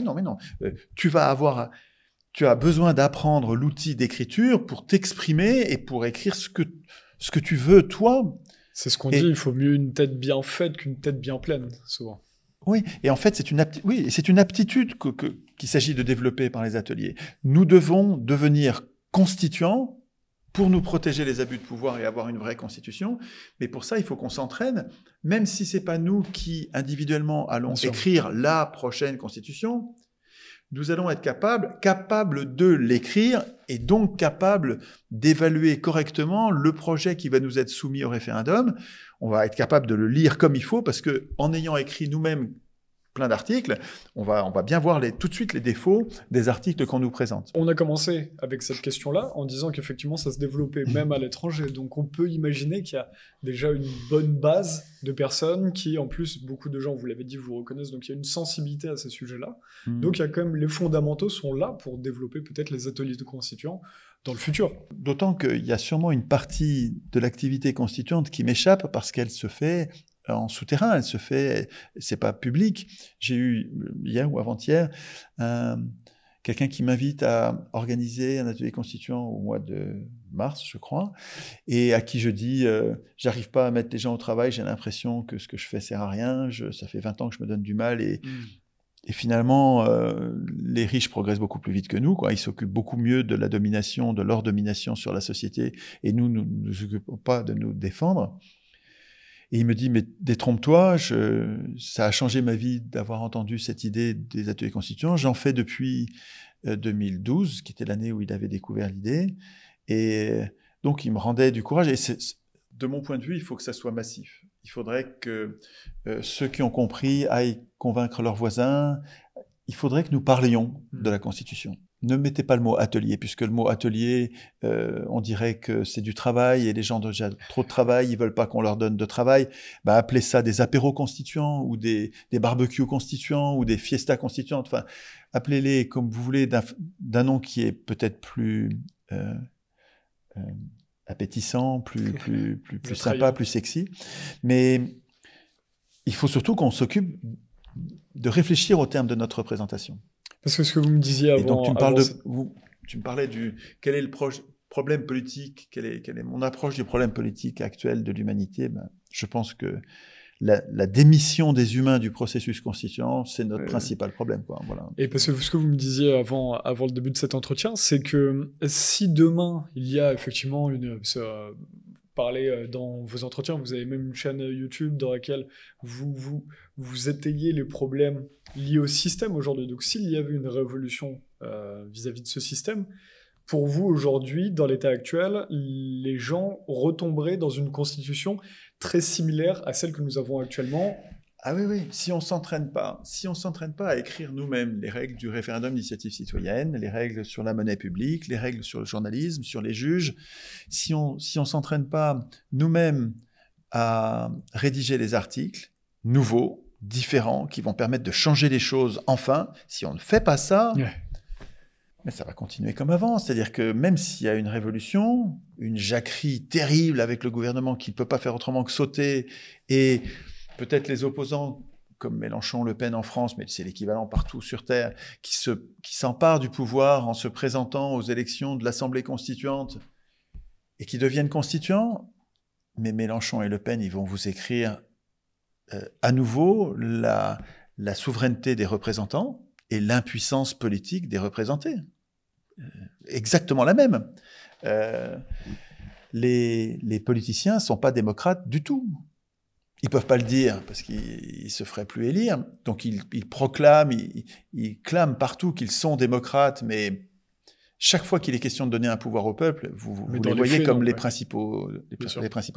Tu as besoin d'apprendre l'outil d'écriture pour t'exprimer et pour écrire ce que tu veux, toi. C'est ce qu'on dit, il faut mieux une tête bien faite qu'une tête bien pleine, souvent. Oui, et en fait, c'est une aptitude qu'il s'agit de développer par les ateliers. Nous devons devenir constituants pour nous protéger les abus de pouvoir et avoir une vraie constitution. Mais pour ça, il faut qu'on s'entraîne, même si c'est pas nous qui, individuellement, allons écrire la prochaine constitution. Nous allons être capables de l'écrire et donc capables d'évaluer correctement le projet qui va nous être soumis au référendum. On va être capable de le lire comme il faut parce que, en ayant écrit nous-mêmes plein d'articles, on va bien voir tout de suite les défauts des articles qu'on nous présente. On a commencé avec cette question-là en disant qu'effectivement ça se développait même à l'étranger. Donc on peut imaginer qu'il y a déjà une bonne base de personnes qui, en plus, beaucoup de gens, vous l'avez dit, vous reconnaissent, donc il y a une sensibilité à ces sujets-là. Donc il y a quand même, les fondamentaux sont là pour développer peut-être les ateliers de constituants dans le futur. D'autant qu'il y a sûrement une partie de l'activité constituante qui m'échappe parce qu'elle se fait en souterrain, c'est pas public. J'ai eu, hier ou avant-hier, quelqu'un qui m'invite à organiser un atelier constituant au mois de mars, je crois, et à qui je dis, j'arrive pas à mettre les gens au travail, j'ai l'impression que ce que je fais sert à rien, ça fait 20 ans que je me donne du mal, et finalement, les riches progressent beaucoup plus vite que nous, quoi. Ils s'occupent beaucoup mieux de la domination, de leur domination sur la société, et nous ne nous occupons pas de nous défendre. Et il me dit, mais détrompe-toi, ça a changé ma vie d'avoir entendu cette idée des ateliers constituants. J'en fais depuis 2012, qui était l'année où il avait découvert l'idée. Et donc, il me rendait du courage. Et de mon point de vue, il faut que ça soit massif. Il faudrait que ceux qui ont compris aillent convaincre leurs voisins. Il faudrait que nous parlions de la Constitution. Ne mettez pas le mot atelier, puisque le mot atelier, on dirait que c'est du travail et les gens ont déjà trop de travail, ils veulent pas qu'on leur donne de travail. Bah, appelez ça des apéros constituants ou des barbecues constituants ou des fiestas constituantes. Enfin, appelez-les comme vous voulez d'un nom qui est peut-être plus appétissant, plus sympa, plus sexy. Mais il faut surtout qu'on s'occupe de réfléchir au terme de notre représentation. Parce que ce que vous me disiez avant... Et donc tu me parlais quel est le problème politique, quelle est mon approche du problème politique actuel de l'humanité. Ben, je pense que la démission des humains du processus constituant, c'est notre principal problème, quoi. Voilà. Et parce que ce que vous me disiez avant le début de cet entretien, c'est que si demain, il y a effectivement parler dans vos entretiens, vous avez même une chaîne YouTube dans laquelle vous étayez les problèmes liés au système aujourd'hui. Donc s'il y avait une révolution vis-à-vis de ce système, pour vous aujourd'hui, dans l'état actuel, les gens retomberaient dans une constitution très similaire à celle que nous avons actuellement. Ah oui, si on s'entraîne pas à écrire nous-mêmes les règles du référendum d'initiative citoyenne, les règles sur la monnaie publique, les règles sur le journalisme, sur les juges, si on s'entraîne pas nous-mêmes à rédiger les articles nouveaux, différents, qui vont permettre de changer les choses enfin, si on ne fait pas ça, mais ça va continuer comme avant. C'est-à-dire que même s'il y a une révolution, une jacquerie terrible avec le gouvernement qui ne peut pas faire autrement que sauter, et peut-être les opposants, comme Mélenchon, Le Pen en France, mais c'est l'équivalent partout sur Terre, qui s'emparent du pouvoir en se présentant aux élections de l'Assemblée constituante et qui deviennent constituants, mais Mélenchon et Le Pen, ils vont vous écrire à nouveau la souveraineté des représentants et l'impuissance politique des représentés. Exactement la même. Les politiciens ne sont pas démocrates du tout. Ils peuvent pas le dire parce qu'ils se feraient plus élire. Donc ils proclament, ils clament partout qu'ils sont démocrates, mais chaque fois qu'il est question de donner un pouvoir au peuple, vous les voyez comme les principaux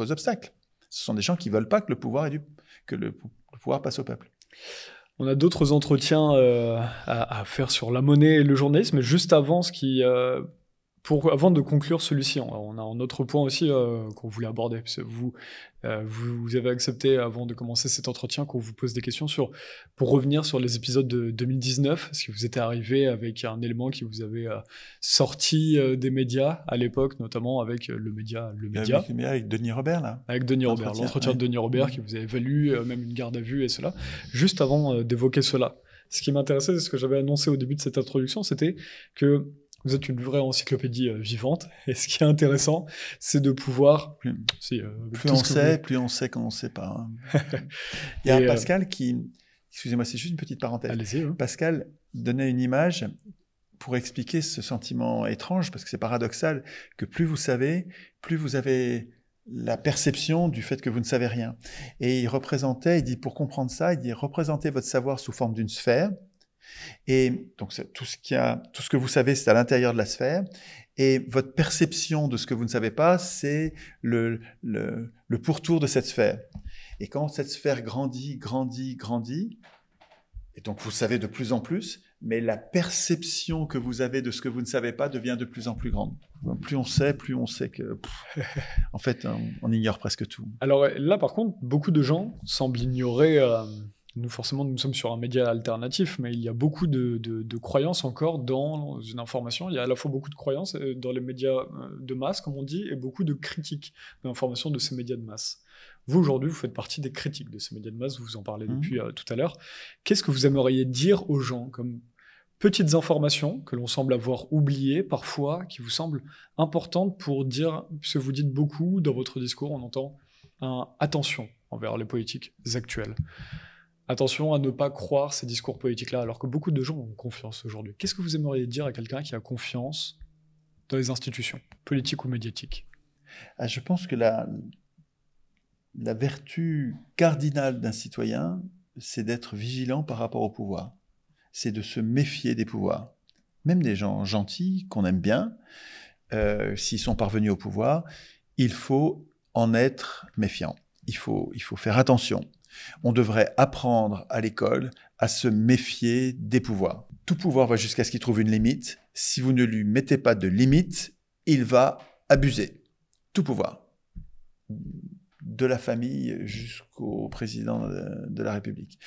obstacles. Ce sont des gens qui veulent pas que le pouvoir passe au peuple. On a d'autres entretiens à faire sur la monnaie et le journalisme, mais juste avant avant de conclure celui-ci, on a un autre point aussi qu'on voulait aborder. Parce que vous avez accepté, avant de commencer cet entretien, qu'on vous pose des questions pour revenir sur les épisodes de 2019, parce que vous étiez arrivé avec un élément qui vous avait sorti des médias à l'époque, notamment avec le média. Avec Denis Robert, là. Avec Denis Robert, l'entretien de Denis Robert qui vous avait valu même une garde à vue et cela. Juste avant d'évoquer cela, ce qui m'intéressait, c'est ce que j'avais annoncé au début de cette introduction, c'était que vous êtes une vraie encyclopédie vivante, et ce qui est intéressant, c'est de pouvoir... Plus on sait quand on ne sait pas. Hein. Il y a Pascal qui... Excusez-moi, c'est juste une petite parenthèse. Allez-y. Hein. Pascal donnait une image pour expliquer ce sentiment étrange, parce que c'est paradoxal, que plus vous savez, plus vous avez la perception du fait que vous ne savez rien. Et il dit, pour comprendre ça, représentez votre savoir sous forme d'une sphère. Et donc tout ce que vous savez, c'est à l'intérieur de la sphère, et votre perception de ce que vous ne savez pas, c'est le pourtour de cette sphère. Et quand cette sphère grandit, et donc vous savez de plus en plus, mais la perception que vous avez de ce que vous ne savez pas devient de plus en plus grande. Plus on sait que... en fait, on ignore presque tout. Alors là, par contre, beaucoup de gens semblent ignorer... Nous sommes sur un média alternatif, mais il y a beaucoup de croyances encore dans une information. Il y a à la fois beaucoup de croyances dans les médias de masse, comme on dit, et beaucoup de critiques de l'information de ces médias de masse. Vous, aujourd'hui, vous faites partie des critiques de ces médias de masse, vous en parlez depuis tout à l'heure. Qu'est-ce que vous aimeriez dire aux gens comme petites informations que l'on semble avoir oubliées parfois, qui vous semblent importantes pour dire, puisque vous dites beaucoup dans votre discours, on entend attention envers les politiques actuelles. Attention à ne pas croire ces discours politiques-là, alors que beaucoup de gens ont confiance aujourd'hui. Qu'est-ce que vous aimeriez dire à quelqu'un qui a confiance dans les institutions, politiques ou médiatiques ? Je pense que la vertu cardinale d'un citoyen, c'est d'être vigilant par rapport au pouvoir. C'est de se méfier des pouvoirs. Même des gens gentils, qu'on aime bien, s'ils sont parvenus au pouvoir, il faut en être méfiant. Il faut faire attention. On devrait apprendre à l'école à se méfier des pouvoirs. Tout pouvoir va jusqu'à ce qu'il trouve une limite. Si vous ne lui mettez pas de limite, il va abuser. Tout pouvoir. De la famille jusqu'au président de la République.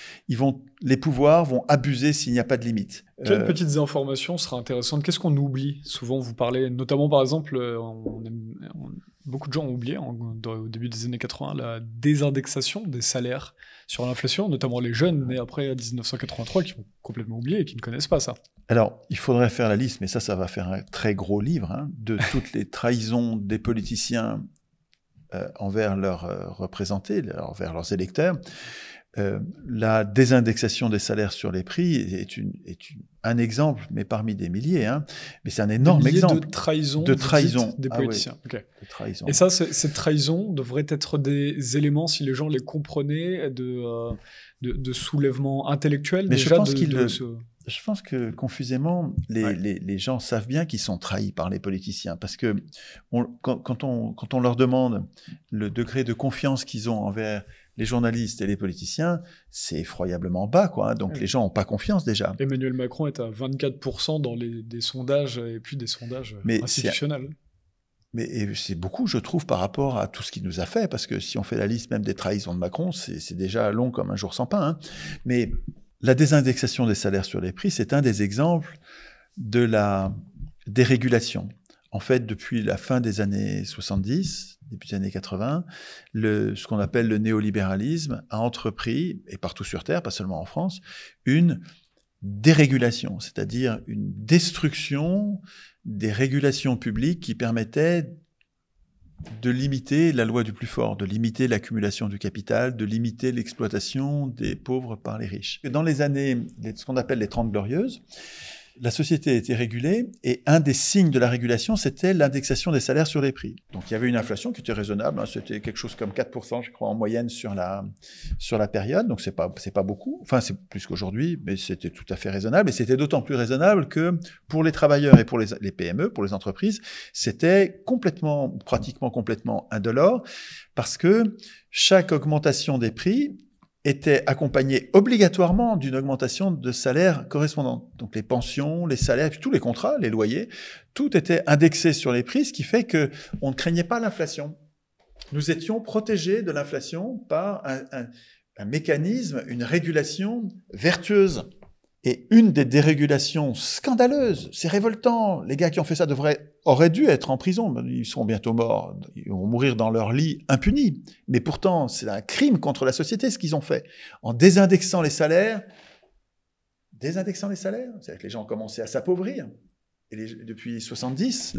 Les pouvoirs vont abuser s'il n'y a pas de limite. Quelles petites informations seraient intéressantes? Qu'est-ce qu'on oublie? Souvent, vous parlez, notamment par exemple, beaucoup de gens ont oublié au début des années 80 la désindexation des salaires sur l'inflation, notamment les jeunes nés après 1983 qui ont complètement oublié et qui ne connaissent pas ça. Alors, il faudrait faire la liste, mais ça va faire un très gros livre, hein, de toutes les trahisons des politiciens envers leurs représentés, envers leurs électeurs. La désindexation des salaires sur les prix est un exemple, mais parmi des milliers. Hein. Mais c'est un énorme exemple. De trahison des politiciens. Ah, ouais, de trahison. Et ça, ces trahisons devraient être des éléments, si les gens les comprenaient, de soulèvement intellectuel. Mais déjà, je pense que confusément, les gens savent bien qu'ils sont trahis par les politiciens, parce que quand on leur demande le degré de confiance qu'ils ont envers les journalistes et les politiciens, c'est effroyablement bas, quoi. Hein. Donc les gens n'ont pas confiance déjà. Emmanuel Macron est à 24% dans des sondages, et puis des sondages institutionnels. Mais c'est beaucoup, je trouve, par rapport à tout ce qu'il nous a fait, parce que si on fait la liste même des trahisons de Macron, c'est déjà long comme un jour sans pain. Hein. Mais la désindexation des salaires sur les prix, c'est un des exemples de la dérégulation. En fait, depuis la fin des années 70, début des années 80, ce qu'on appelle le néolibéralisme a entrepris, et partout sur Terre, pas seulement en France, une dérégulation, c'est-à-dire une destruction des régulations publiques qui permettaient de limiter la loi du plus fort, de limiter l'accumulation du capital, de limiter l'exploitation des pauvres par les riches. Dans les années, ce qu'on appelle les 30 glorieuses, la société a été régulée et un des signes de la régulation, c'était l'indexation des salaires sur les prix. Donc il y avait une inflation qui était raisonnable, hein, c'était quelque chose comme 4%, je crois, en moyenne sur la période, donc c'est pas beaucoup, enfin c'est plus qu'aujourd'hui, mais c'était tout à fait raisonnable, et c'était d'autant plus raisonnable que pour les travailleurs et pour les PME, pour les entreprises, c'était pratiquement complètement indolore, parce que chaque augmentation des prix était accompagné obligatoirement d'une augmentation de salaire correspondante. Donc les pensions, les salaires, puis tous les contrats, les loyers, tout était indexé sur les prix, ce qui fait que on ne craignait pas l'inflation. Nous étions protégés de l'inflation par un mécanisme, une régulation vertueuse. Et une des dérégulations scandaleuses, c'est révoltant. Les gars qui ont fait ça auraient dû être en prison. Ils seront bientôt morts. Ils vont mourir dans leur lit impunis. Mais pourtant, c'est un crime contre la société ce qu'ils ont fait. En désindexant les salaires, c'est-à-dire que les gens ont commencé à s'appauvrir. Et depuis 70,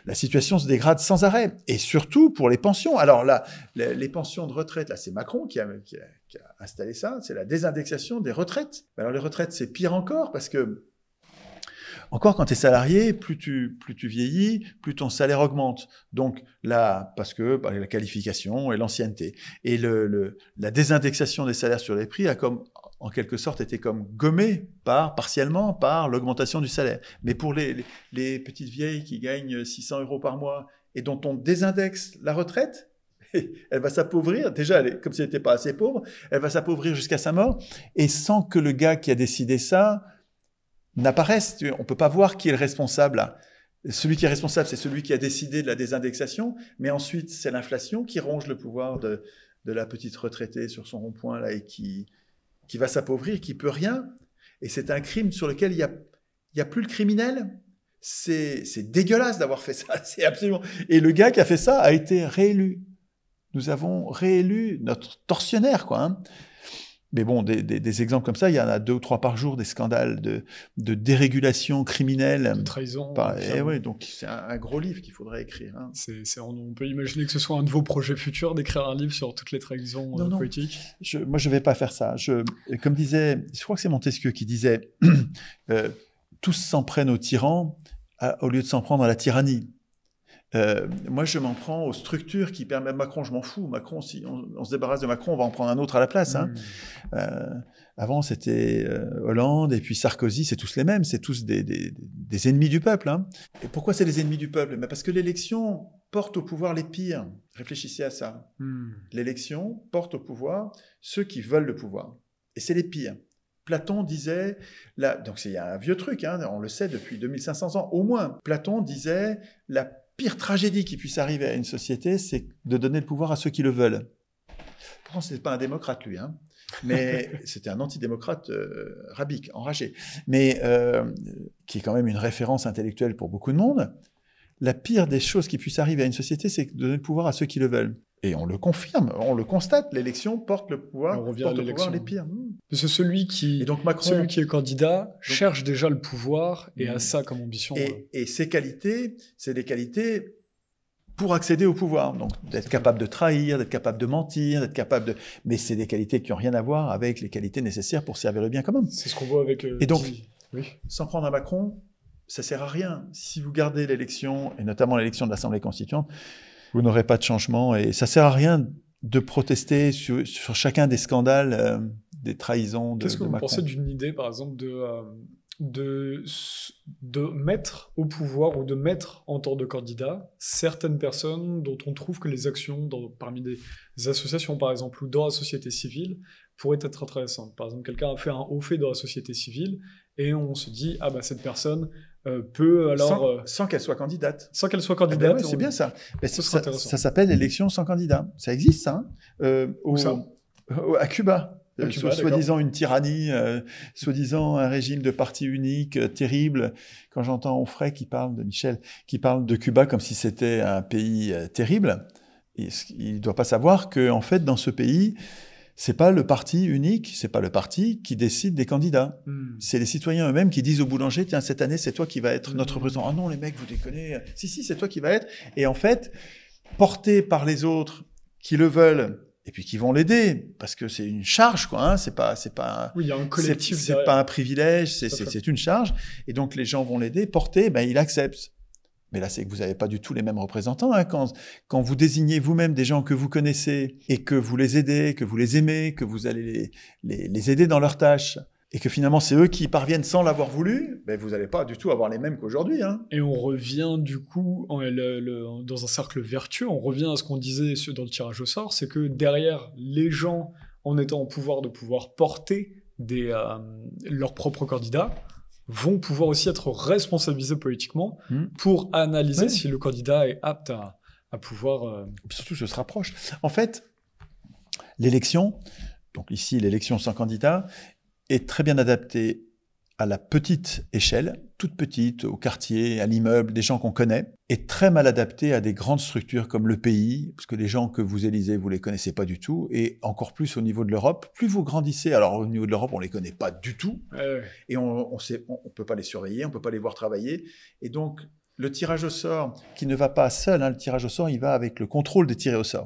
la situation se dégrade sans arrêt. Et surtout pour les pensions. Alors là, les pensions de retraite, là, c'est Macron qui a installé ça. C'est la désindexation des retraites. Alors les retraites, c'est pire encore parce que, encore quand tu es salarié, plus tu vieillis, plus ton salaire augmente. Donc là, parce que la qualification et l'ancienneté. Et la désindexation des salaires sur les prix a en quelque sorte été comme gommée partiellement par l'augmentation du salaire. Mais pour les petites vieilles qui gagnent 600 € par mois et dont on désindexe la retraite, elle va s'appauvrir. Déjà, comme si elle n'était pas assez pauvre, elle va s'appauvrir jusqu'à sa mort. Et sans que le gars qui a décidé ça n'apparaisse, on ne peut pas voir qui est le responsable. Celui qui est responsable, c'est celui qui a décidé de la désindexation, mais ensuite, c'est l'inflation qui ronge le pouvoir de la petite retraitée sur son rond-point là, et qui va s'appauvrir, qui peut rien. Et c'est un crime sur lequel il y a plus le criminel. C'est dégueulasse d'avoir fait ça. C'est absolument. Et le gars qui a fait ça a été réélu. Nous avons réélu notre tortionnaire, quoi. Hein. Mais bon, des exemples comme ça, il y en a 2 ou 3 par jour, des scandales de dérégulation criminelle. De trahison. Ouais, donc c'est un gros livre qu'il faudrait écrire. Hein. On peut imaginer que ce soit un de vos projets futurs, d'écrire un livre sur toutes les trahisons politiques. Moi, je ne vais pas faire ça. Comme disait, je crois que c'est Montesquieu qui disait tous s'en prennent aux tyrans au lieu de s'en prendre à la tyrannie. Moi, je m'en prends aux structures qui permettent. Macron, je m'en fous. Macron, si on se débarrasse de Macron, on va en prendre un autre à la place. Hein. Avant, c'était Hollande et puis Sarkozy, c'est tous les mêmes. C'est tous des ennemis du peuple. Hein. Et pourquoi c'est les ennemis du peuple? Parce que l'élection, porte au pouvoir les pires. Réfléchissez à ça. L'élection porte au pouvoir ceux qui veulent le pouvoir. Et c'est les pires. Platon disait, donc il y a un vieux truc, hein, on le sait depuis 2500 ans au moins. Platon disait, la pire tragédie qui puisse arriver à une société, c'est de donner le pouvoir à ceux qui le veulent. Pourtant, ce n'est pas un démocrate, lui, hein, mais c'était un antidémocrate rabique, enragé, mais qui est quand même une référence intellectuelle pour beaucoup de monde. La pire des choses qui puissent arriver à une société, c'est de donner le pouvoir à ceux qui le veulent. Et on le confirme, on le constate, l'élection porte le pouvoir, porte au pouvoir les pires. C'est celui qui est candidat cherche déjà le pouvoir et a ça comme ambition. Et ces qualités, c'est des qualités pour accéder au pouvoir. Donc d'être capable de trahir, d'être capable de mentir, d'être capable de... Mais c'est des qualités qui n'ont rien à voir avec les qualités nécessaires pour servir le bien commun. C'est ce qu'on voit avec... Et donc, sans prendre un Macron, ça sert à rien. Si vous gardez l'élection, et notamment l'élection de l'Assemblée constituante, vous n'aurez pas de changement. Et ça sert à rien de protester sur chacun des scandales, des trahisons de Macron. Qu'est-ce que vous pensez d'une idée, par exemple, de mettre au pouvoir ou de mettre en tant que candidat certaines personnes dont on trouve que les actions parmi des associations, par exemple, ou dans la société civile, pourraient être intéressantes. Par exemple, quelqu'un a fait un haut fait dans la société civile et on se dit, ah bah cette personne peut alors... Sans qu'elle soit candidate. Sans qu'elle soit candidate. Oui, c'est bien ça. Ça s'appelle l'élection sans candidat. Ça existe, ça, à Cuba. Soi-disant une tyrannie, soi-disant un régime de parti unique terrible. Quand j'entends Onfray Michel, qui parle de Cuba comme si c'était un pays terrible, il ne doit pas savoir que, en fait, dans ce pays, c'est pas le parti unique, c'est pas le parti qui décide des candidats. C'est les citoyens eux-mêmes qui disent au boulanger, tiens, cette année, c'est toi qui vas être notre représentant. Ah non, les mecs, vous déconnez. Si, c'est toi qui vas être. Et en fait, porté par les autres qui le veulent, et puis qui vont l'aider, parce que c'est une charge, quoi. Hein, c'est pas oui, il y a un collectif. C'est pas un privilège, c'est une charge. Et donc les gens vont l'aider, porter, il accepte. Mais là, c'est que vous n'avez pas du tout les mêmes représentants. Hein. Quand vous désignez vous-même des gens que vous connaissez et que vous les aidez, que vous les aimez, que vous allez les aider dans leurs tâches, et que finalement c'est eux qui parviennent sans l'avoir voulu, vous n'allez pas du tout avoir les mêmes qu'aujourd'hui. Hein. Et on revient du coup dans un cercle vertueux, on revient à ce qu'on disait dans le tirage au sort, c'est que derrière les gens, en étant au pouvoir de pouvoir porter leurs propres candidats, vont pouvoir aussi être responsabilisés politiquement pour analyser si le candidat est apte à pouvoir... Surtout, je se rapproche. En fait, l'élection, donc ici l'élection sans candidat, est très bien adaptée à la petite échelle, toute petite, au quartier, à l'immeuble, des gens qu'on connaît, et très mal adaptée à des grandes structures comme le pays, parce que les gens que vous élisez, vous les connaissez pas du tout, et encore plus au niveau de l'Europe. Plus vous grandissez, alors au niveau de l'Europe, on les connaît pas du tout, et on peut pas les surveiller, on peut pas les voir travailler, et donc le tirage au sort, qui ne va pas seul, le tirage au sort, il va avec le contrôle des tirés au sort.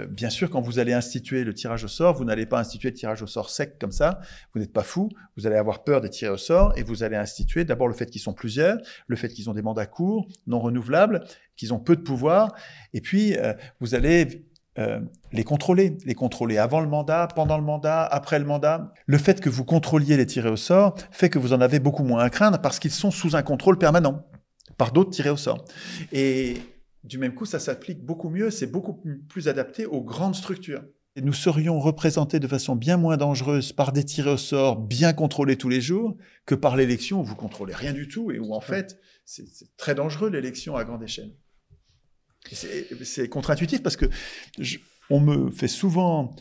Bien sûr, quand vous allez instituer le tirage au sort, vous n'allez pas instituer le tirage au sort sec comme ça, vous n'êtes pas fou, vous allez avoir peur des tirés au sort et vous allez instituer d'abord le fait qu'ils sont plusieurs, le fait qu'ils ont des mandats courts, non renouvelables, qu'ils ont peu de pouvoir, et puis vous allez les contrôler avant le mandat, pendant le mandat, après le mandat. Le fait que vous contrôliez les tirés au sort fait que vous en avez beaucoup moins à craindre parce qu'ils sont sous un contrôle permanent par d'autres tirés au sort. Et du même coup, ça s'applique beaucoup mieux, c'est beaucoup plus adapté aux grandes structures. Et nous serions représentés de façon bien moins dangereuse par des tirés au sort bien contrôlés tous les jours que par l'élection où vous contrôlez rien du tout et où en fait, c'est très dangereux l'élection à grande échelle. C'est contre-intuitif parce que on me fait souvent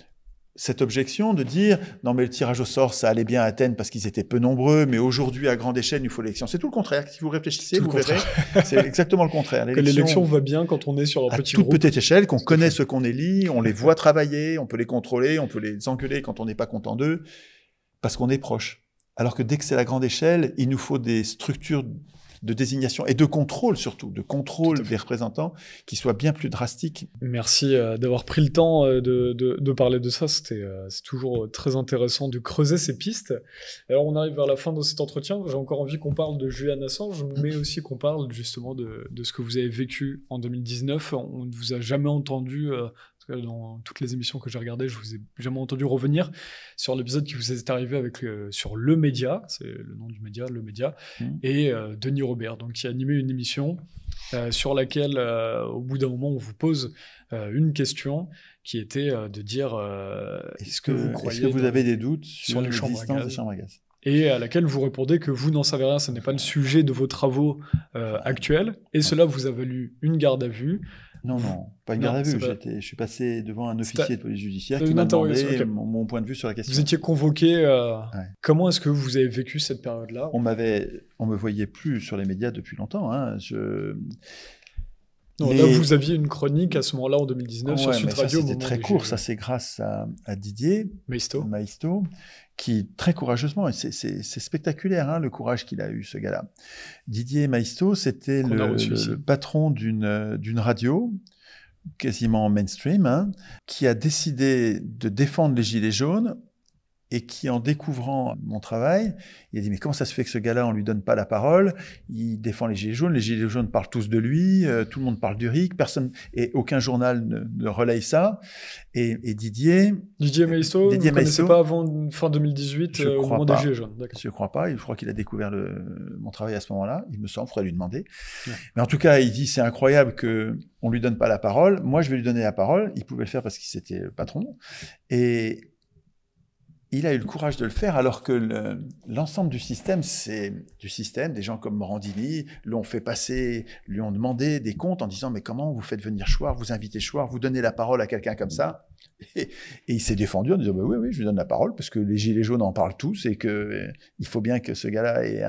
cette objection de dire « Non, mais le tirage au sort, ça allait bien à Athènes parce qu'ils étaient peu nombreux, mais aujourd'hui, à grande échelle, il faut l'élection. » C'est tout le contraire. Si vous réfléchissez, vous verrez, c'est exactement le contraire. Que l'élection va bien quand on est sur un petit groupe. À toute petite échelle, qu'on connaît ceux qu'on élit, on les voit travailler, on peut les contrôler, on peut les engueuler quand on n'est pas content d'eux, parce qu'on est proche. Alors que dès que c'est la grande échelle, il nous faut des structures de désignation et de contrôle surtout, de contrôle des représentants qui soient bien plus drastiques. Merci d'avoir pris le temps de parler de ça, c'est toujours très intéressant de creuser ces pistes. Alors on arrive vers la fin de cet entretien, j'ai encore envie qu'on parle de Julian Assange, mais aussi qu'on parle justement de ce que vous avez vécu en 2019. On ne vous a jamais entendu Parce que dans toutes les émissions que j'ai regardées, je vous ai jamais entendu revenir sur l'épisode qui vous est arrivé sur Le Média, c'est le nom du média, Le Média, et Denis Robert, donc qui a animé une émission sur laquelle, au bout d'un moment, on vous pose une question qui était de dire est-ce que vous avez des doutes sur l'existence des chambres à gaz, et à laquelle vous répondez que vous n'en savez rien, ce n'est pas le sujet de vos travaux actuels, et cela vous a valu une garde à vue. Non, pas une garde à vue. Je suis passé devant un officier de police judiciaire qui m'a demandé mon point de vue sur la question. Vous étiez convoqué. Comment est-ce que vous avez vécu cette période-là ? On me voyait plus sur les médias depuis longtemps. Hein. Là, vous aviez une chronique à ce moment-là, en 2019, sur Sud Radio. C'était très court. Ça, c'est grâce à Didier Maisto, qui, très courageusement, et c'est spectaculaire, hein, le courage qu'il a eu, ce gars-là. Didier Maisto, c'était le patron d'une radio, quasiment mainstream, hein, qui a décidé de défendre les Gilets jaunes, et qui, en découvrant mon travail, il a dit « Mais comment ça se fait que ce gars-là, on lui donne pas la parole ? Il défend les Gilets jaunes parlent tous de lui, tout le monde parle du RIC, personne, et aucun journal ne relaye ça. » Et Didier Maisto, vous ne connaissez pas avant fin 2018, au moment des Gilets jaunes. Je ne crois pas, je crois qu'il a découvert mon travail à ce moment-là, il me semble, il faudrait lui demander. Ouais. Mais en tout cas, il dit « C'est incroyable qu'on ne lui donne pas la parole, moi je vais lui donner la parole. » Il pouvait le faire parce qu'il était patron. Et il a eu le courage de le faire, alors que l'ensemble du système, des gens comme Morandini l'ont fait passer, lui ont demandé des comptes en disant « Mais comment vous faites venir Chouard, vous invitez Chouard, vous donnez la parole à quelqu'un comme ça ?» Et il s'est défendu en disant bah, « Oui, je lui donne la parole, parce que les Gilets jaunes en parlent tous, et qu'il faut bien que ce gars-là ait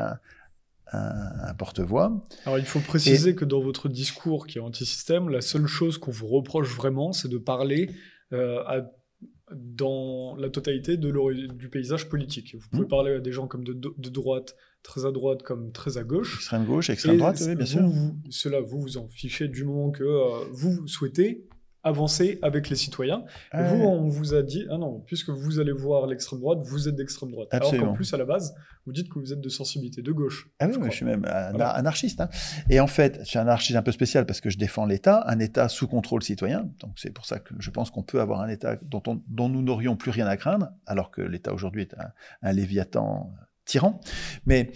un porte-voix. » Alors il faut préciser que dans votre discours qui est anti-système, la seule chose qu'on vous reproche vraiment, c'est de parler dans la totalité du paysage politique. Vous pouvez parler à des gens comme de droite, très à droite, comme très à gauche. Extrême gauche, extrême droite, oui, bien sûr. Vous en fichez du moment que vous souhaitez avancer avec les citoyens. Et vous, on vous a dit, puisque vous allez voir l'extrême droite, vous êtes d'extrême droite. Absolument. Alors qu'en plus, à la base, vous dites que vous êtes de sensibilité de gauche. Ah oui, je suis même anarchiste. Hein. Et en fait, je suis un anarchiste un peu spécial parce que je défends l'État, un État sous contrôle citoyen. Donc c'est pour ça que je pense qu'on peut avoir un État dont nous n'aurions plus rien à craindre, alors que l'État aujourd'hui est un léviathan tyran. Mais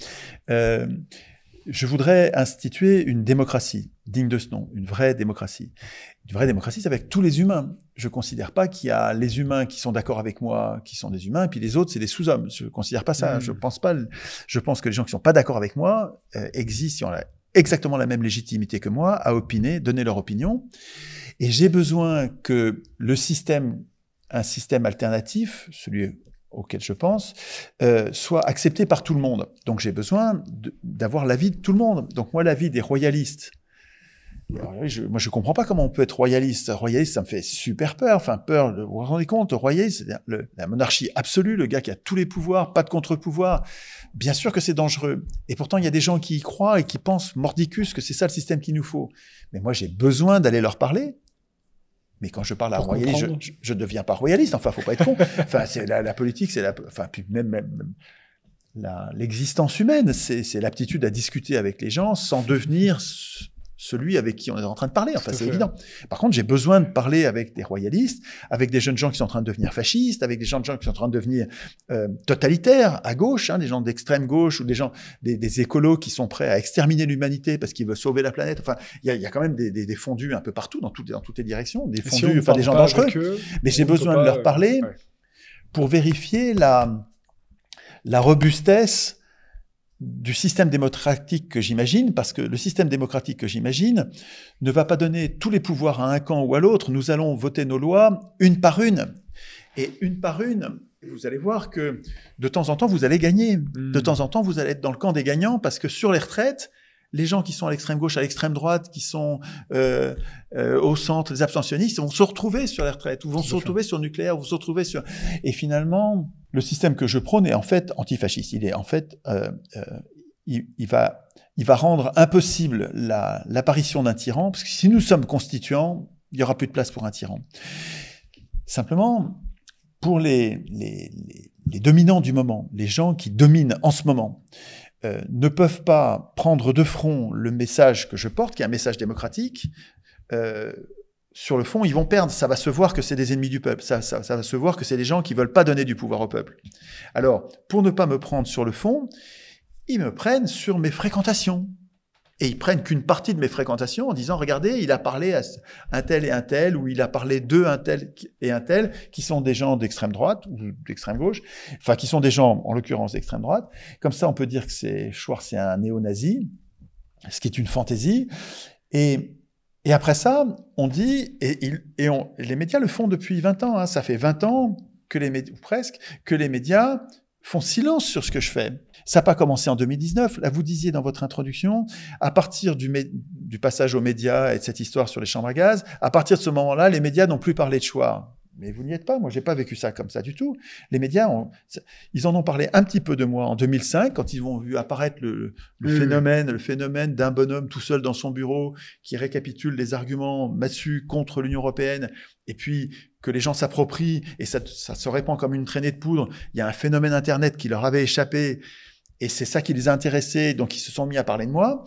je voudrais instituer une démocratie digne de ce nom, une vraie démocratie. Une vraie démocratie, c'est avec tous les humains. Je ne considère pas qu'il y a les humains qui sont d'accord avec moi, qui sont des humains, et puis les autres, c'est des sous-hommes. Je ne considère pas ça. Je pense que les gens qui ne sont pas d'accord avec moi existent, ils ont exactement la même légitimité que moi à opiner, donner leur opinion. Et j'ai besoin que un système alternatif, celui auquel je pense, soit accepté par tout le monde. Donc j'ai besoin d'avoir l'avis de tout le monde. Donc moi, l'avis des royalistes, moi je comprends pas comment on peut être royaliste. Royaliste, ça me fait super peur. Enfin, peur, vous vous rendez compte, royaliste, c'est la monarchie absolue, le gars qui a tous les pouvoirs, pas de contre-pouvoir. Bien sûr que c'est dangereux. Et pourtant, il y a des gens qui y croient et qui pensent mordicus que c'est ça le système qu'il nous faut. Mais moi, j'ai besoin d'aller leur parler. Mais quand je parle à royaliste, je ne deviens pas royaliste. Enfin, faut pas être con. Enfin, c'est la politique, puis même l'existence humaine, c'est l'aptitude à discuter avec les gens sans devenir celui avec qui on est en train de parler. Enfin, c'est évident. Par contre, j'ai besoin de parler avec des royalistes, avec des jeunes gens qui sont en train de devenir fascistes, avec des jeunes gens qui sont en train de devenir totalitaires à gauche, hein, des gens d'extrême gauche ou des écolos qui sont prêts à exterminer l'humanité parce qu'ils veulent sauver la planète. Enfin, il y a quand même des fondus un peu partout, dans toutes les directions, des fondus, des gens dangereux. Mais j'ai besoin de leur parler pour vérifier la robustesse du système démocratique que j'imagine, parce que le système démocratique que j'imagine ne va pas donner tous les pouvoirs à un camp ou à l'autre. Nous allons voter nos lois une par une. Et une par une, vous allez voir que de temps en temps, vous allez gagner. De temps en temps, vous allez être dans le camp des gagnants, parce que sur les retraites, les gens qui sont à l'extrême gauche, à l'extrême droite, qui sont au centre, les abstentionnistes, vont se retrouver sur les retraites, ou vont se retrouver sur le nucléaire, vont se retrouver sur... Et finalement, le système que je prône est en fait antifasciste. Il est en fait, il va rendre impossible l'apparition d'un tyran, parce que si nous sommes constituants, il y aura plus de place pour un tyran. Simplement, pour les dominants du moment, les gens qui dominent en ce moment, ne peuvent pas prendre de front le message que je porte, qui est un message démocratique, sur le fond, ils vont perdre. Ça va se voir que c'est des ennemis du peuple. Ça va se voir que c'est des gens qui veulent pas donner du pouvoir au peuple. Alors, pour ne pas me prendre sur le fond, ils me prennent sur mes fréquentations. Et ils prennent qu'une partie de mes fréquentations en disant, regardez, il a parlé à un tel et un tel, ou il a parlé d'eux, un tel et un tel, qui sont des gens d'extrême droite ou d'extrême gauche, enfin, qui sont des gens, en l'occurrence, d'extrême droite. Comme ça, on peut dire que Schwarz est un néo-nazi, ce qui est une fantaisie. Et après ça, on dit, les médias le font depuis 20 ans, hein, ça fait 20 ans que les médias, ou presque, que les médias font silence sur ce que je fais. Ça n'a pas commencé en 2019. Là, vous disiez dans votre introduction, à partir du passage aux médias et de cette histoire sur les chambres à gaz, à partir de ce moment-là, les médias n'ont plus parlé de choix. Mais vous n'y êtes pas. Moi, j'ai pas vécu ça comme ça du tout. Les médias, ils en ont parlé un petit peu de moi en 2005, quand ils ont vu apparaître le phénomène d'un bonhomme tout seul dans son bureau qui récapitule les arguments massus contre l'Union européenne, et puis que les gens s'approprient et ça se répand comme une traînée de poudre. Il y a un phénomène Internet qui leur avait échappé et c'est ça qui les a intéressés, donc ils se sont mis à parler de moi.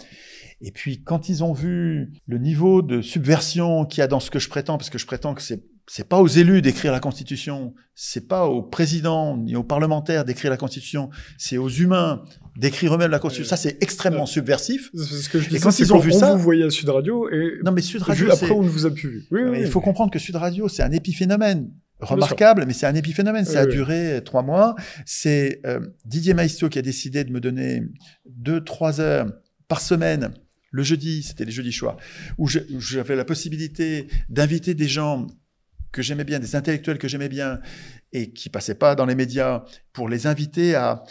Et puis quand ils ont vu le niveau de subversion qu'il y a dans ce que je prétends, parce que je prétends que c'est pas aux élus d'écrire la Constitution, c'est pas aux présidents ni aux parlementaires d'écrire la Constitution, c'est aux humains d'écrire eux-mêmes la Constitution. Ça, c'est extrêmement subversif. C'est ce que je disais, et quand ils ont vu ça, vous voyez à Sud Radio et non, mais Sud Radio, après on ne vous a plus vu. Oui, il faut comprendre que Sud Radio, c'est un épiphénomène remarquable, mais c'est un épiphénomène. Ça a duré 3 mois. C'est Didier Maistio qui a décidé de me donner 2-3 heures par semaine. Le jeudi, c'était les jeudis choix, où j'avais la possibilité d'inviter des gens que j'aimais bien, des intellectuels que j'aimais bien et qui passaient pas dans les médias, pour les inviter à